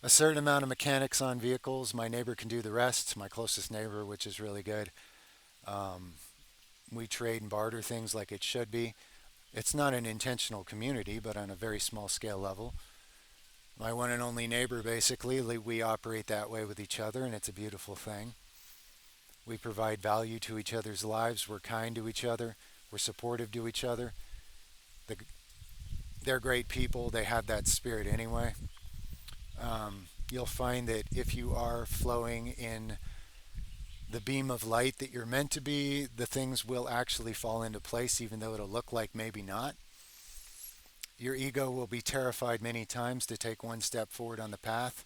a certain amount of mechanics on vehicles. My neighbor can do the rest, my closest neighbor, which is really good. Um, we trade and barter things like it should be. It's not an intentional community, but on a very small scale level. My one and only neighbor, basically, we operate that way with each other, and it's a beautiful thing. We provide value to each other's lives. We're kind to each other. We're supportive to each other. The, they're great people. They have that spirit anyway. You'll find that if you are flowing in the beam of light that you're meant to be, the things will actually fall into place, even though it'll look like maybe not. Your ego will be terrified many times to take one step forward on the path.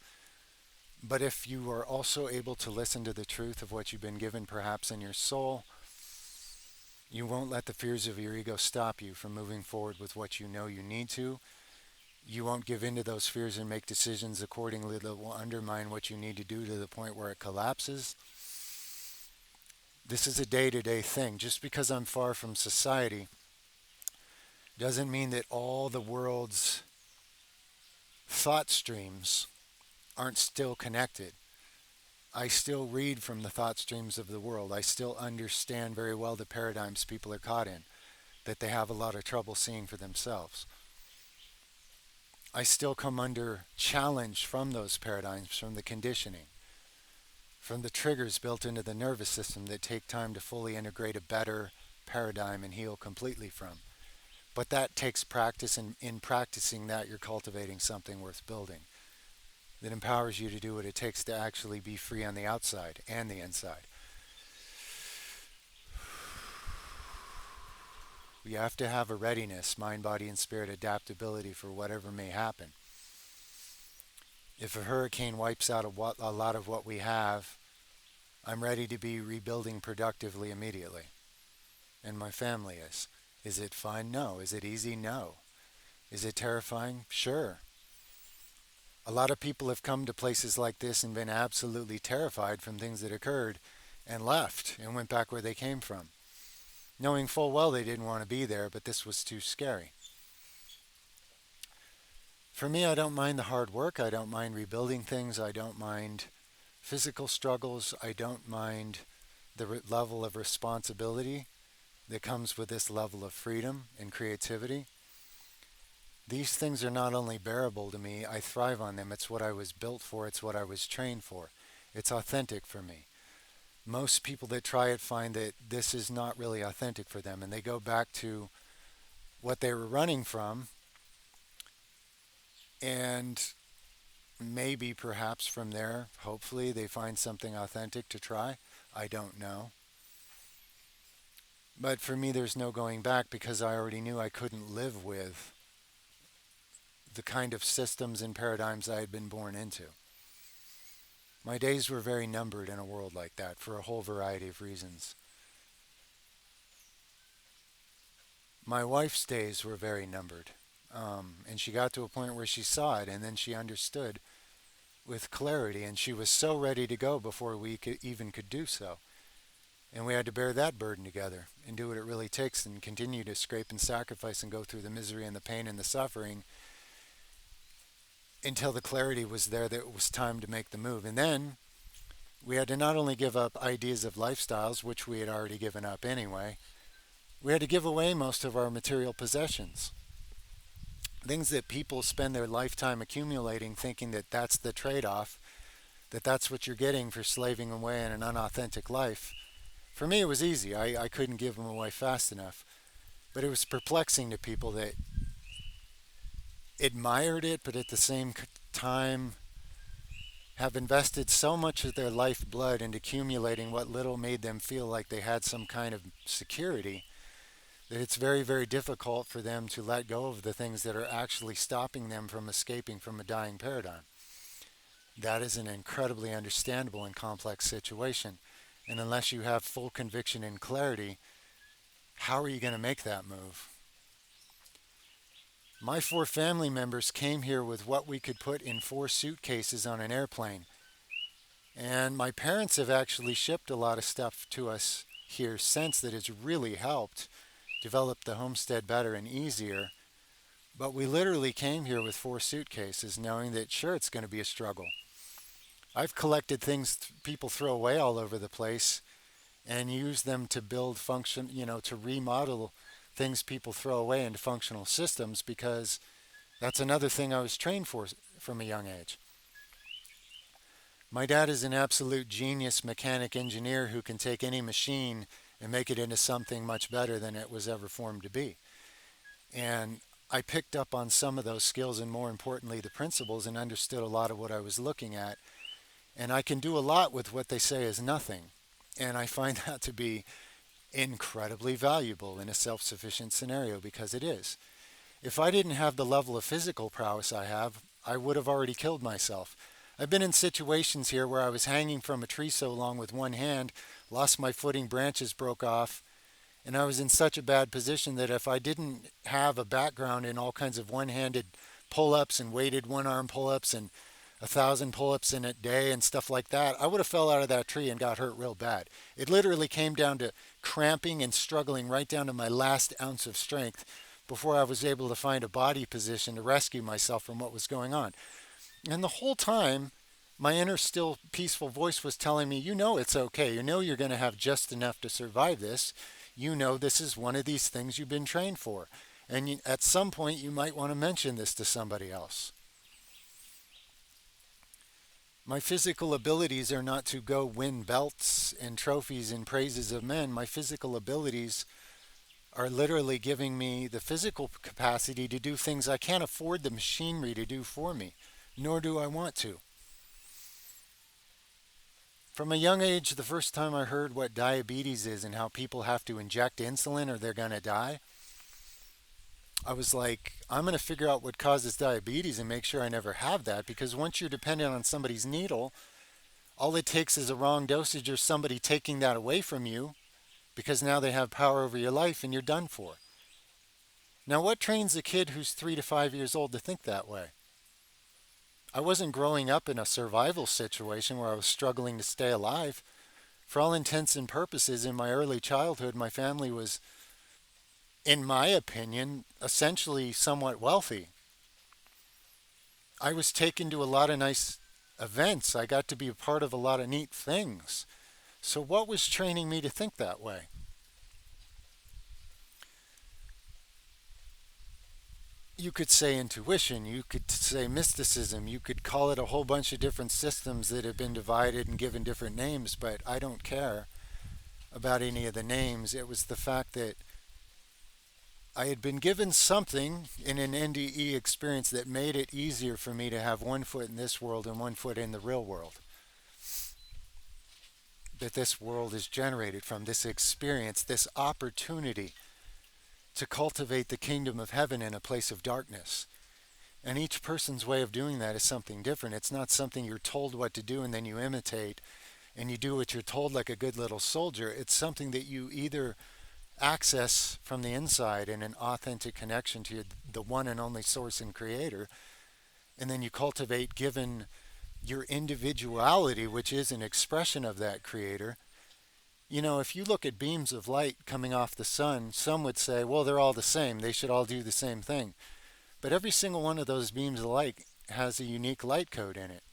But if you are also able to listen to the truth of what you've been given, perhaps in your soul, you won't let the fears of your ego stop you from moving forward with what you know you need to. You won't give in to those fears and make decisions accordingly that will undermine what you need to do to the point where it collapses. This is a day-to-day thing. Just because I'm far from society doesn't mean that all the world's thought streams aren't still connected. I still read from the thought streams of the world. I still understand very well the paradigms people are caught in, that they have a lot of trouble seeing for themselves. I still come under challenge from those paradigms, from the conditioning, from the triggers built into the nervous system that take time to fully integrate a better paradigm and heal completely from. But that takes practice, and in practicing that, you're cultivating something worth building that empowers you to do what it takes to actually be free on the outside and the inside. You have to have a readiness, mind, body, and spirit adaptability for whatever may happen. If a hurricane wipes out a lot of what we have, I'm ready to be rebuilding productively immediately. And my family is. Is it fun? No. Is it easy? No. Is it terrifying? Sure. A lot of people have come to places like this and been absolutely terrified from things that occurred and left and went back where they came from, knowing full well they didn't want to be there, but this was too scary. For me, I don't mind the hard work. I don't mind rebuilding things. I don't mind physical struggles. I don't mind the level of responsibility that comes with this level of freedom and creativity. These things are not only bearable to me, I thrive on them. It's what I was built for. It's what I was trained for. It's authentic for me. Most people that try it find that this is not really authentic for them, and they go back to what they were running from, and maybe perhaps from there, hopefully, they find something authentic to try. I don't know. But for me, there's no going back because I already knew I couldn't live with the kind of systems and paradigms I had been born into. My days were very numbered in a world like that for a whole variety of reasons. My wife's days were very numbered. And she got to a point where she saw it and then she understood with clarity, and she was so ready to go before we even could do so. And we had to bear that burden together and do what it really takes and continue to scrape and sacrifice and go through the misery and the pain and the suffering until the clarity was there that it was time to make the move. And then we had to not only give up ideas of lifestyles, which we had already given up anyway, we had to give away most of our material possessions. Things that people spend their lifetime accumulating, thinking that that's the trade off, that that's what you're getting for slaving away in an unauthentic life. For me, it was easy. I couldn't give them away fast enough. But it was perplexing to people that admired it, but at the same time have invested so much of their lifeblood into accumulating what little made them feel like they had some kind of security, that it's very, very difficult for them to let go of the things that are actually stopping them from escaping from a dying paradigm. That is an incredibly understandable and complex situation. And unless you have full conviction and clarity, how are you going to make that move? My 4 family members came here with what we could put in 4 suitcases on an airplane. And my parents have actually shipped a lot of stuff to us here since that has really helped develop the homestead better and easier. But we literally came here with 4 suitcases knowing that sure, it's going to be a struggle. I've collected things people throw away all over the place and use them to build function, to remodel things people throw away into functional systems, because that's another thing I was trained for from a young age. My dad is an absolute genius mechanic engineer who can take any machine and make it into something much better than it was ever formed to be. And I picked up on some of those skills and, more importantly, the principles, and understood a lot of what I was looking at. And I can do a lot with what they say is nothing. And I find that to be incredibly valuable in a self-sufficient scenario, because it is. If I didn't have the level of physical prowess I have, I would have already killed myself. I've been in situations here where I was hanging from a tree so long with one hand, lost my footing, branches broke off, and I was in such a bad position that if I didn't have a background in all kinds of one-handed pull-ups and weighted one-arm pull-ups and 1,000 pull-ups in a day and stuff like that, I would have fell out of that tree and got hurt real bad. It literally came down to cramping and struggling right down to my last ounce of strength before I was able to find a body position to rescue myself from what was going on. And the whole time, my inner still peaceful voice was telling me, it's okay. You're going to have just enough to survive this. This is one of these things you've been trained for. And at some point, you might want to mention this to somebody else. My physical abilities are not to go win belts and trophies and praises of men. My physical abilities are literally giving me the physical capacity to do things I can't afford the machinery to do for me, nor do I want to. From a young age, the first time I heard what diabetes is and how people have to inject insulin or they're going to die, I was like, I'm going to figure out what causes diabetes and make sure I never have that, because once you're dependent on somebody's needle, all it takes is a wrong dosage or somebody taking that away from you, because now they have power over your life and you're done for. Now, what trains a kid who's 3 to 5 years old to think that way? I wasn't growing up in a survival situation where I was struggling to stay alive. For all intents and purposes, in my early childhood, my family was, in my opinion, essentially somewhat wealthy. I was taken to a lot of nice events. I got to be a part of a lot of neat things. So what was training me to think that way? You could say intuition, you could say mysticism, you could call it a whole bunch of different systems that have been divided and given different names, but I don't care about any of the names. It was the fact that I had been given something in an NDE experience that made it easier for me to have one foot in this world and one foot in the real world. That this world is generated from, this experience, this opportunity to cultivate the kingdom of heaven in a place of darkness. And each person's way of doing that is something different. It's not something you're told what to do and then you imitate and you do what you're told like a good little soldier. It's something that you either access from the inside in an authentic connection to the one and only source and creator, and then you cultivate given your individuality, which is an expression of that creator. You know, if you look at beams of light coming off the sun, some would say, well, they're all the same. They should all do the same thing. But every single one of those beams of light has a unique light code in it.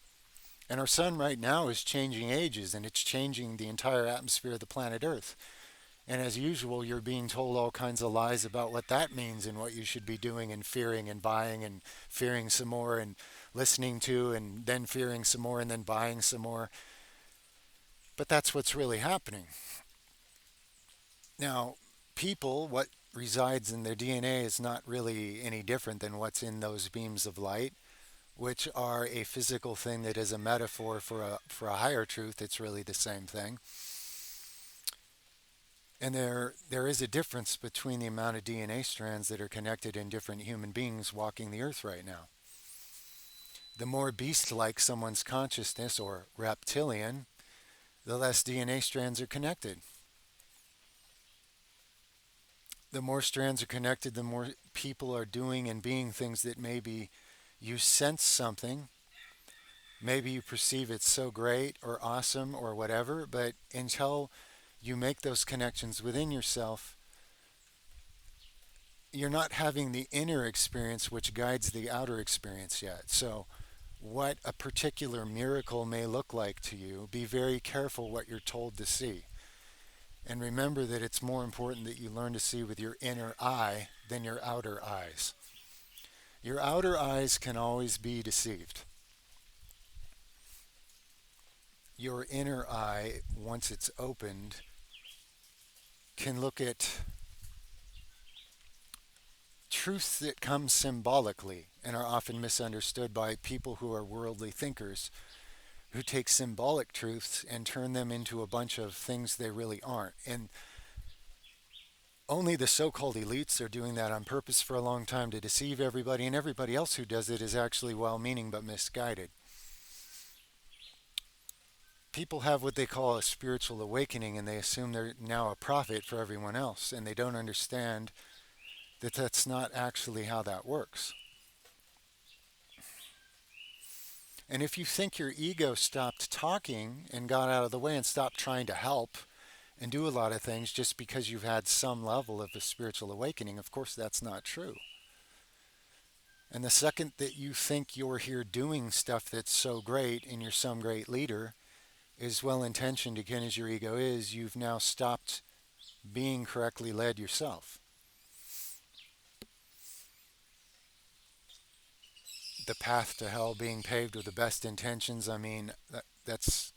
And our sun right now is changing ages, and it's changing the entire atmosphere of the planet Earth. And as usual, you're being told all kinds of lies about what that means and what you should be doing and fearing and buying and fearing some more and listening to and then fearing some more and then buying some more. But that's what's really happening. Now, people, what resides in their DNA is not really any different than what's in those beams of light, which are a physical thing that is a metaphor for a higher truth. It's really the same thing. And there is a difference between the amount of DNA strands that are connected in different human beings walking the earth right now. The more beast-like someone's consciousness, or reptilian, the less DNA strands are connected. The more strands are connected, the more people are doing and being things that maybe you sense something, maybe you perceive it's so great or awesome or whatever, but until you make those connections within yourself, you're not having the inner experience which guides the outer experience yet. So what a particular miracle may look like to you, be very careful what you're told to see. And remember that it's more important that you learn to see with your inner eye than your outer eyes. Your outer eyes can always be deceived. Your inner eye, once it's opened, can look at truths that come symbolically and are often misunderstood by people who are worldly thinkers, who take symbolic truths and turn them into a bunch of things they really aren't. And only the so-called elites are doing that on purpose for a long time to deceive everybody, and everybody else who does it is actually well-meaning but misguided. People have what they call a spiritual awakening, and they assume they're now a prophet for everyone else, and they don't understand that that's not actually how that works. And if you think your ego stopped talking and got out of the way and stopped trying to help and do a lot of things just because you've had some level of a spiritual awakening, of course that's not true. And the second that you think you're here doing stuff that's so great and you're some great leader, as well intentioned again as your ego is, you've now stopped being correctly led yourself. The path to hell being paved with the best intentions, I mean, that's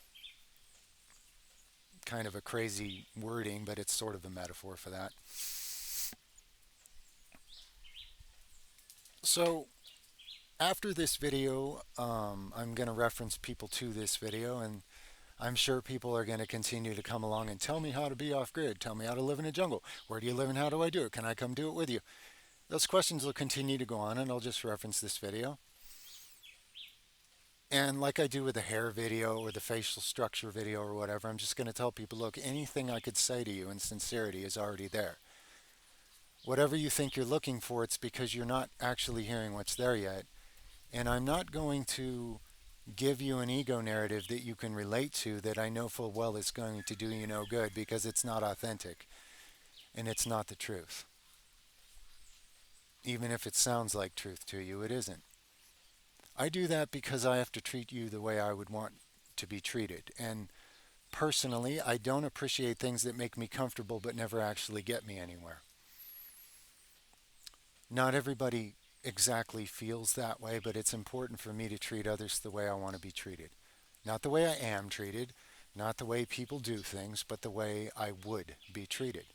kind of a crazy wording, but it's sort of a metaphor for that. So after this video, I'm going to reference people to this video, and I'm sure people are going to continue to come along and tell me how to be off-grid, tell me how to live in a jungle, where do you live and how do I do it, can I come do it with you? Those questions will continue to go on, and I'll just reference this video. And like I do with the hair video or the facial structure video or whatever, I'm just going to tell people, look, anything I could say to you in sincerity is already there. Whatever you think you're looking for, it's because you're not actually hearing what's there yet. And I'm not going to give you an ego narrative that you can relate to that I know full well is going to do you no good, because it's not authentic and it's not the truth. Even if it sounds like truth to you, it isn't. I do that because I have to treat you the way I would want to be treated. And personally, I don't appreciate things that make me comfortable but never actually get me anywhere. Not everybody exactly feels that way, but it's important for me to treat others the way I want to be treated. Not the way I am treated, not the way people do things, but the way I would be treated.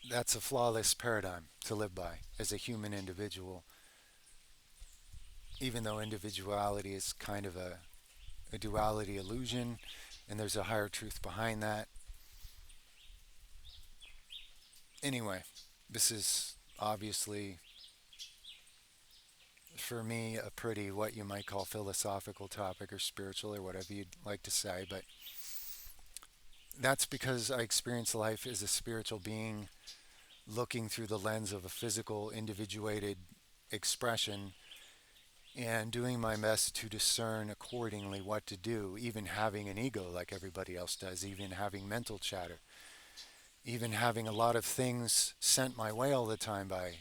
That's a flawless paradigm to live by as a human individual, even though individuality is kind of a duality illusion, and there's a higher truth behind that. Anyway, this is obviously for me, a pretty, what you might call, philosophical topic or spiritual or whatever you'd like to say. But that's because I experience life as a spiritual being looking through the lens of a physical, individuated expression and doing my best to discern accordingly what to do, even having an ego like everybody else does, even having mental chatter, even having a lot of things sent my way all the time by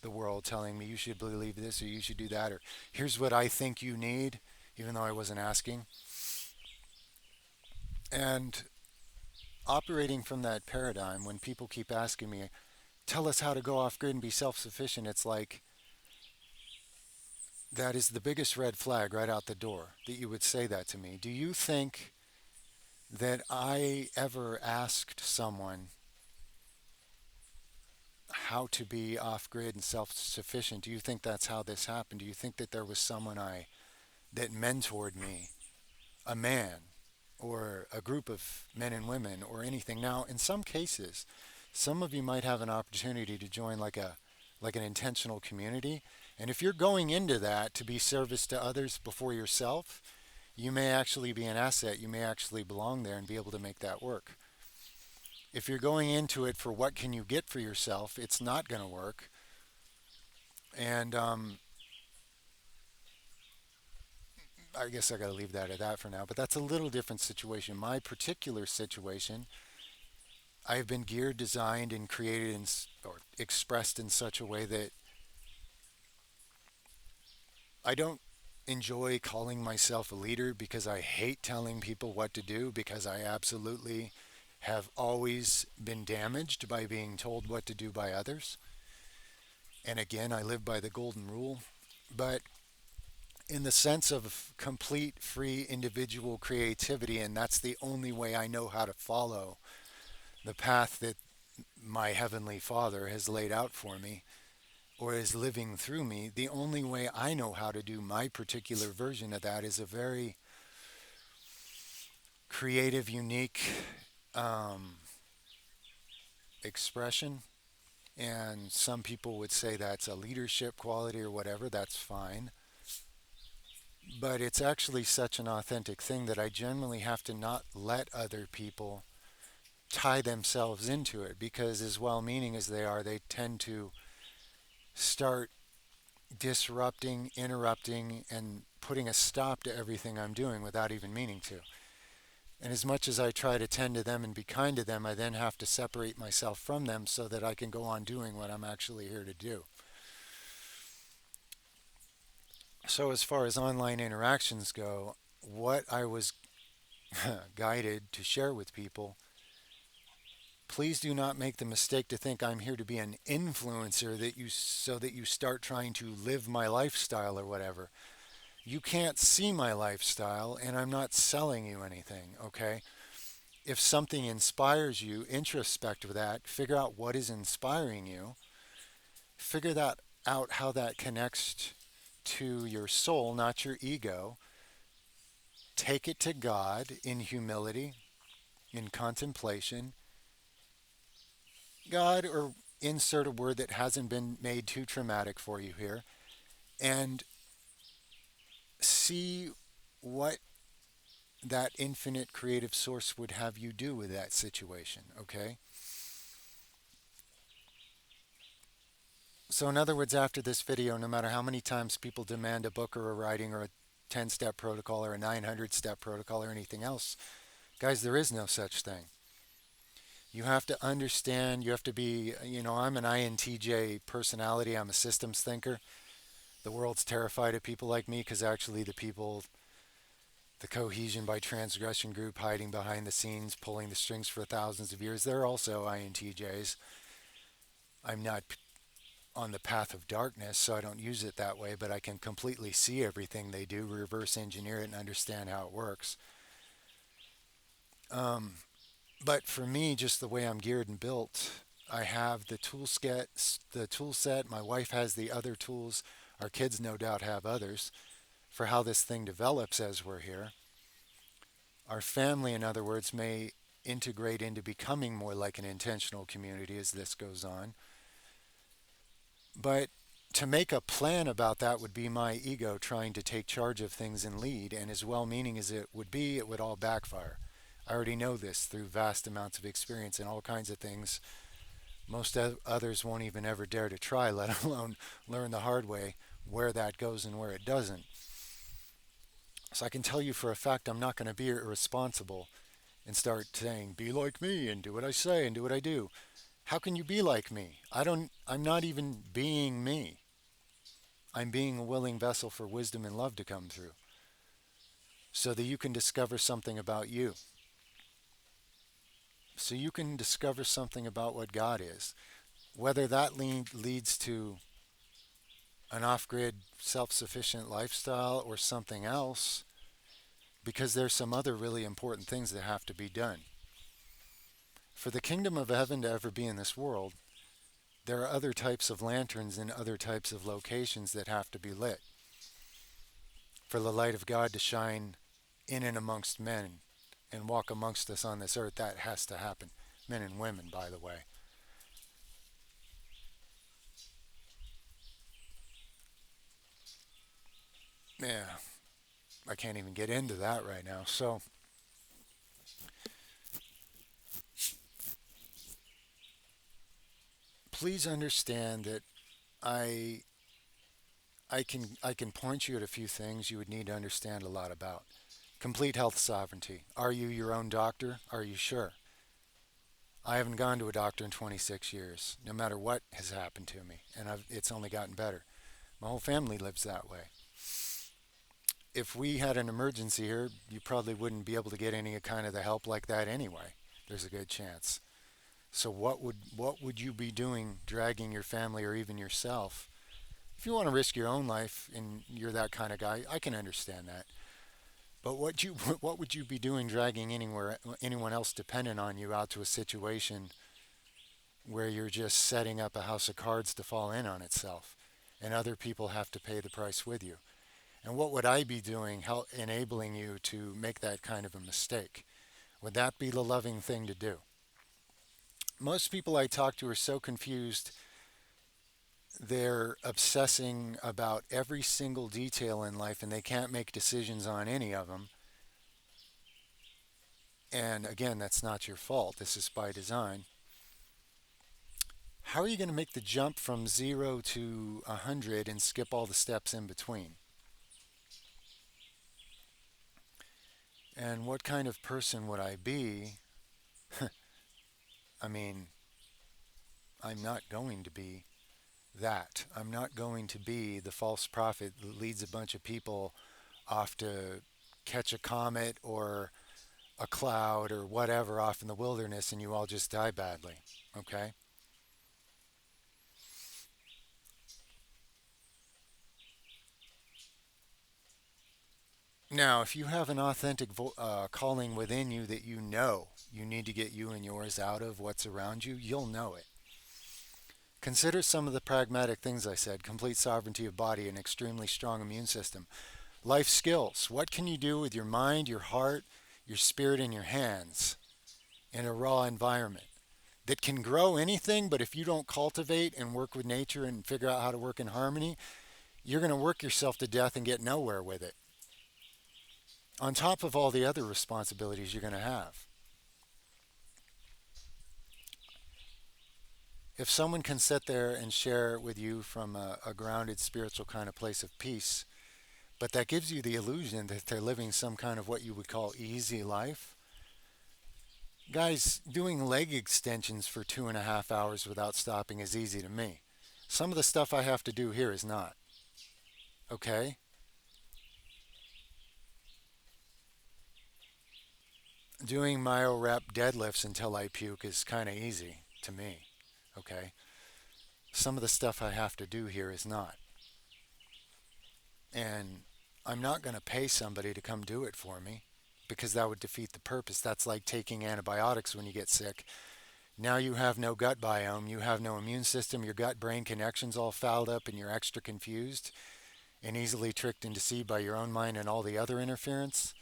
the world telling me you should believe this or you should do that or here's what I think you need, even though I wasn't asking. And operating from that paradigm, when people keep asking me, tell us how to go off grid and be self sufficient, it's like that is the biggest red flag right out the door that you would say that to me. Do you think that I ever asked someone how to be off grid and self sufficient? Do you think that's how this happened? Do you think that there was someone I that mentored me, a man or a group of men and women or anything? Now, in some cases, some of you might have an opportunity to join like an intentional community. And if you're going into that to be service to others before yourself, you may actually be an asset. You may actually belong there and be able to make that work. If you're going into it for what can you get for yourself, it's not going to work. And I guess I got to leave that at that for now. But that's a little different situation. My particular situation, I've been geared, designed, and created or expressed in such a way that I don't enjoy calling myself a leader because I hate telling people what to do because I absolutely have always been damaged by being told what to do by others. And again, I live by the golden rule. But in the sense of complete free individual creativity, and that's the only way I know how to follow the path that my Heavenly Father has laid out for me or is living through me, the only way I know how to do my particular version of that is a very creative, unique um, expression. And some people would say that's a leadership quality or whatever, that's fine. But it's actually such an authentic thing that I generally have to not let other people tie themselves into it because, as well meaning as they are, they tend to start disrupting, interrupting, and putting a stop to everything I'm doing without even meaning to. And as much as I try to tend to them and be kind to them, I then have to separate myself from them so that I can go on doing what I'm actually here to do. So, as far as online interactions go, what I was guided to share with people, please do not make the mistake to think I'm here to be an influencer that you so that you start trying to live my lifestyle or whatever. You can't see my lifestyle and I'm not selling you anything, okay? If something inspires you, introspect with that, figure out what is inspiring you, figure that out how that connects to your soul, not your ego. Take it to God in humility, in contemplation. God, or insert a word that hasn't been made too traumatic for you here, and see what that infinite creative source would have you do with that situation, okay? So, in other words, after this video, no matter how many times people demand a book or a writing or a 10-step protocol or a 900-step protocol or anything else, guys, there is no such thing. You have to understand, you have to be, I'm an INTJ personality, I'm a systems thinker. The world's terrified of people like me because actually the cohesion by transgression group hiding behind the scenes, pulling the strings for thousands of years, they're also INTJs. I'm not on the path of darkness, so I don't use it that way, but I can completely see everything they do, reverse engineer it, and understand how it works. Um, but for me, just the way I'm geared and built, I have the tool set. My wife has the other tools. Our kids, no doubt, have others for how this thing develops as we're here. Our family, in other words, may integrate into becoming more like an intentional community as this goes on. But To make a plan about that would be my ego trying to take charge of things and lead, and as well meaning as it would be, it would all backfire. I already know this through vast amounts of experience in all kinds of things most others won't even ever dare to try, let alone learn the hard way where that goes and where it doesn't. So I can tell you for a fact I'm not going to be irresponsible and start saying, be like me and do what I say and do what I do. How can you be like me? I'm not even being me. I'm being a willing vessel for wisdom and love to come through so that you can discover something about you. So you can discover something about what God is. Whether that leads to an off grid, self sufficient lifestyle or something else, because there's some other really important things that have to be done. For the kingdom of heaven to ever be in this world, there are other types of lanterns in other types of locations that have to be lit. For the light of God to shine in and amongst men and walk amongst us on this earth, that has to happen. Men and women, by the way. Yeah, I can't even get into that right now. So please understand that I I can point you at a few things you would need to understand a lot about. Complete health sovereignty. Are you your own doctor? Are you sure? I haven't gone to a doctor in 26 years, no matter what has happened to me, and it's only gotten better. My whole family lives that way. If we had an emergency here, you probably wouldn't be able to get any kind of the help like that anyway. There's a good chance. So what would you be doing dragging your family or even yourself? If you want to risk your own life and you're that kind of guy, I can understand that. But what would you be doing dragging anyone else dependent on you out to a situation where you're just setting up a house of cards to fall in on itself and other people have to pay the price with you? And what would I be doing enabling you to make that kind of a mistake? Would that be the loving thing to do? Most people I talk to are so confused, they're obsessing about every single detail in life and they can't make decisions on any of them. And again, that's not your fault. This is by design. How are you going to make the jump from 0 to 100 and skip all the steps in between? And what kind of person would I be? I mean, I'm not going to be that. I'm not going to be the false prophet that leads a bunch of people off to catch a comet or a cloud or whatever off in the wilderness and you all just die badly. Okay? Now, if you have an authentic calling within you that you need to get you and yours out of what's around you, you'll know it. Consider some of the pragmatic things I said: complete sovereignty of body, an extremely strong immune system. Life skills. What can you do with your mind, your heart, your spirit, and your hands in a raw environment that can grow anything, but if you don't cultivate and work with nature and figure out how to work in harmony, you're going to work yourself to death and get nowhere with it, on top of all the other responsibilities you're going to have. If someone can sit there and share with you from a grounded spiritual kind of place of peace, but that gives you the illusion that they're living some kind of what you would call easy life. Guys, doing leg extensions for 2.5 hours without stopping is easy to me. Some of the stuff I have to do here is not. Okay? Doing myo rep deadlifts until I puke is kind of easy to me. Okay? Some of the stuff I have to do here is not. And I'm not going to pay somebody to come do it for me because that would defeat the purpose. That's like taking antibiotics when you get sick. Now you have no gut biome, you have no immune system, your gut brain connection's all fouled up, and you're extra confused and easily tricked and deceived by your own mind and all the other interference.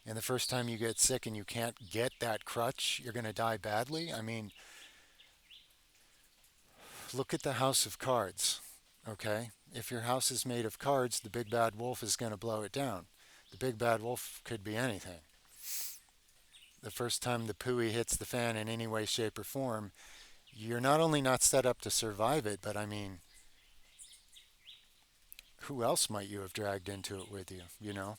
And the first time you get sick and you can't get that crutch, you're going to die badly. I mean, look at the house of cards. Okay? If your house is made of cards, the big bad wolf is going to blow it down. The big bad wolf could be anything. The first time the pooey hits the fan in any way, shape, or form, you're not only not set up to survive it, but I mean, who else might you have dragged into it with you, you know?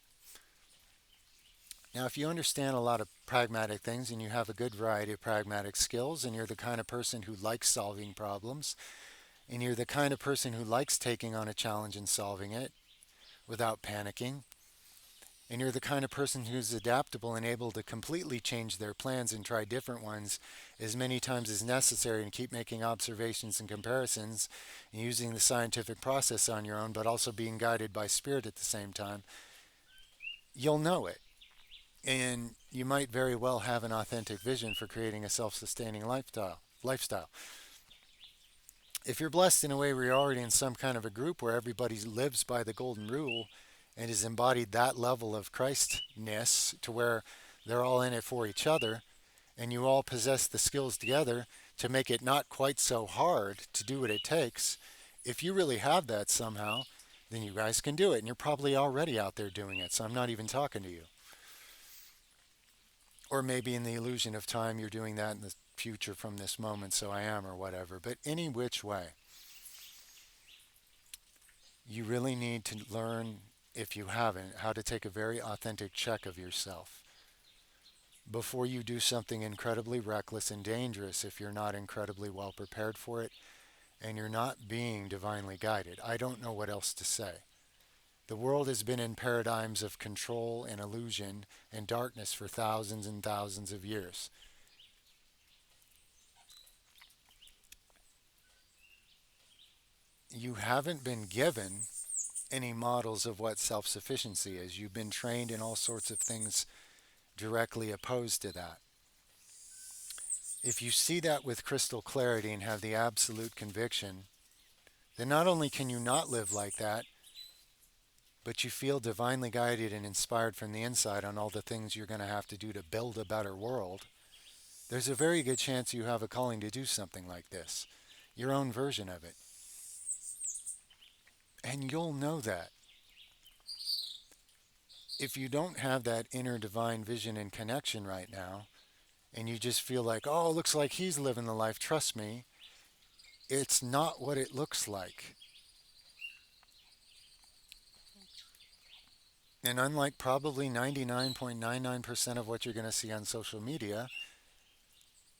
Now, if you understand a lot of pragmatic things and you have a good variety of pragmatic skills and you're the kind of person who likes solving problems and you're the kind of person who likes taking on a challenge and solving it without panicking, and you're the kind of person who's adaptable and able to completely change their plans and try different ones as many times as necessary and keep making observations and comparisons and using the scientific process on your own, but also being guided by spirit at the same time, you'll know it. And you might very well have an authentic vision for creating a self-sustaining lifestyle. If you're blessed in a way where you're already in some kind of a group where everybody lives by the golden rule and has embodied that level of Christness to where they're all in it for each other, and you all possess the skills together to make it not quite so hard to do what it takes, if you really have that somehow, then you guys can do it. And you're probably already out there doing it, so I'm not even talking to you. Or maybe in the illusion of time, you're doing that in the future from this moment, so I am, or whatever. But any which way, you really need to learn, if you haven't, how to take a very authentic check of yourself before you do something incredibly reckless and dangerous if you're not incredibly well prepared for it and you're not being divinely guided. I don't know what else to say. The world has been in paradigms of control and illusion and darkness for thousands and thousands of years. You haven't been given any models of what self sufficiency is. You've been trained in all sorts of things directly opposed to that. If you see that with crystal clarity and have the absolute conviction, then not only can you not live like that, but you feel divinely guided and inspired from the inside on all the things you're going to have to do to build a better world, there's a very good chance you have a calling to do something like this, your own version of it. And you'll know that. If you don't have that inner divine vision and connection right now, and you just feel like, oh, it looks like he's living the life, trust me, it's not what it looks like. And unlike probably 99.99% of what you're going to see on social media,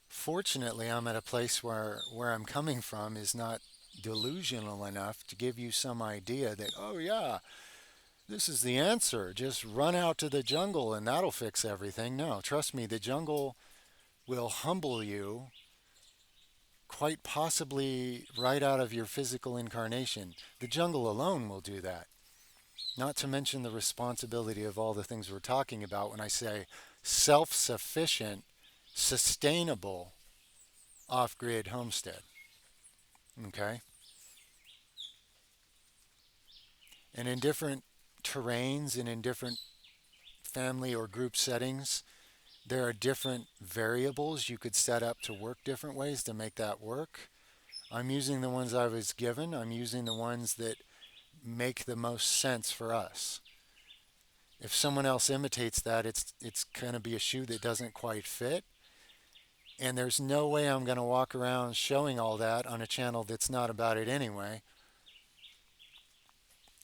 fortunately, I'm at a place where I'm coming from is not delusional enough to give you some idea that, oh, yeah, this is the answer. Just run out to the jungle and that'll fix everything. No, trust me, the jungle will humble you quite possibly right out of your physical incarnation. The jungle alone will do that. Not to mention the responsibility of all the things we're talking about when I say self sufficient, sustainable, off grid homestead. Okay? And in different terrains and in different family or group settings, there are different variables you could set up to work different ways to make that work. I'm using the ones I was given, I'm using the ones that make the most sense for us. If someone else imitates that, it's going to be a shoe that doesn't quite fit. And there's no way I'm going to walk around showing all that on a channel that's not about it anyway.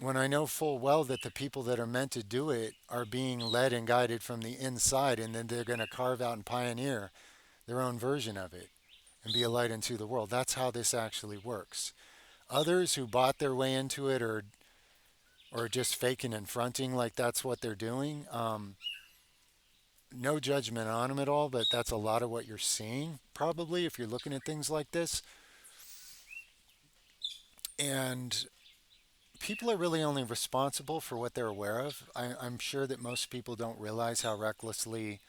When I know full well that the people that are meant to do it are being led and guided from the inside, and then they're going to carve out and pioneer their own version of it and be a light into the world. That's how this actually works. Others who bought their way into it or just faking and fronting like that's what they're doing, no judgment on them at all, but that's a lot of what you're seeing probably if you're looking at things like this. And people are really only responsible for what they're aware of. I'm sure that most people don't realize how recklessly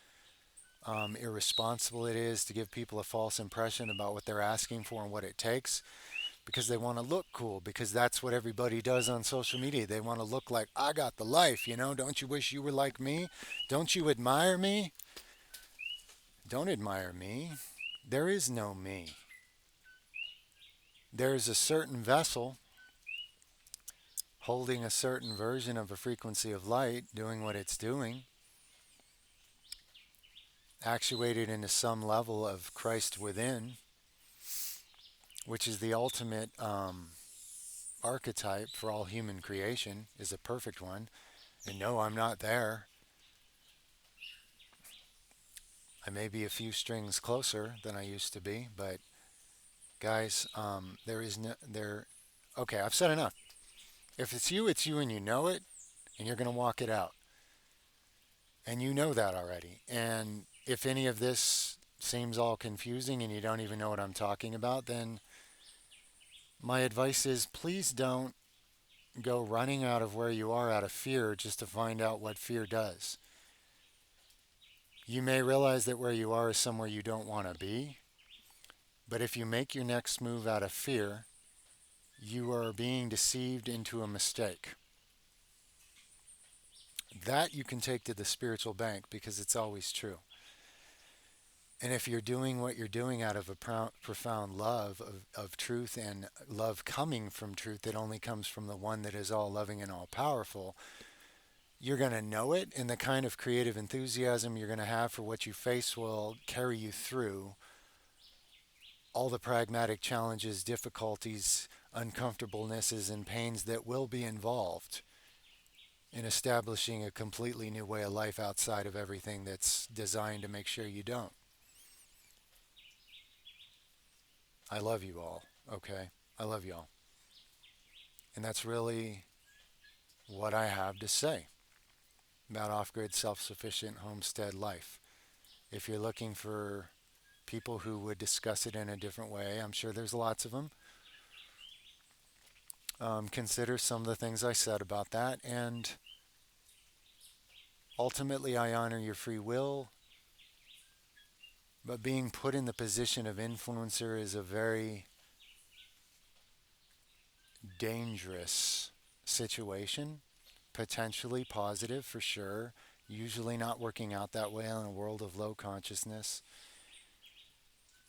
irresponsible it is to give people a false impression about what they're asking for and what it takes because they want to look cool, because that's what everybody does on social media. They want to look like, I got the life, you know? Don't you wish you were like me? Don't you admire me? Don't admire me. There is no me. There is a certain vessel holding a certain version of a frequency of light, doing what it's doing, actuated into some level of Christ within, which is the ultimate archetype for all human creation, is a perfect one. And no, I'm not there. I may be a few strings closer than I used to be, but guys, there is no there. Okay, I've said enough. If it's you, and you know it, and you're going to walk it out, and you know that already. And if any of this seems all confusing and you don't even know what I'm talking about, then my advice is please don't go running out of where you are out of fear just to find out what fear does. You may realize that where you are is somewhere you don't want to be, but if you make your next move out of fear, you are being deceived into a mistake. That you can take to the spiritual bank because it's always true. And if you're doing what you're doing out of a profound love of truth and love coming from truth that only comes from the one that is all loving and all powerful, you're going to know it, and the kind of creative enthusiasm you're going to have for what you face will carry you through all the pragmatic challenges, difficulties, uncomfortablenesses, and pains that will be involved in establishing a completely new way of life outside of everything that's designed to make sure you don't. I love you all, okay? I love y'all. And that's really what I have to say about off grid, self sufficient homestead life. If you're looking for people who would discuss it in a different way, I'm sure there's lots of them. Consider some of the things I said about that. And ultimately, I honor your free will. But being put in the position of influencer is a very dangerous situation, potentially positive for sure, usually not working out that way in a world of low consciousness.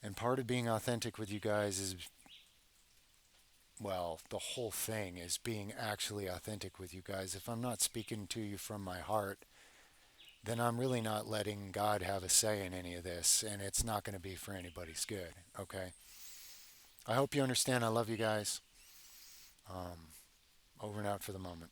And part of being authentic with you guys is, well, the whole thing is being actually authentic with you guys. If I'm not speaking to you from my heart, then I'm really not letting God have a say in any of this, and it's not going to be for anybody's good, okay? I hope you understand. I love you guys. Over and out for the moment.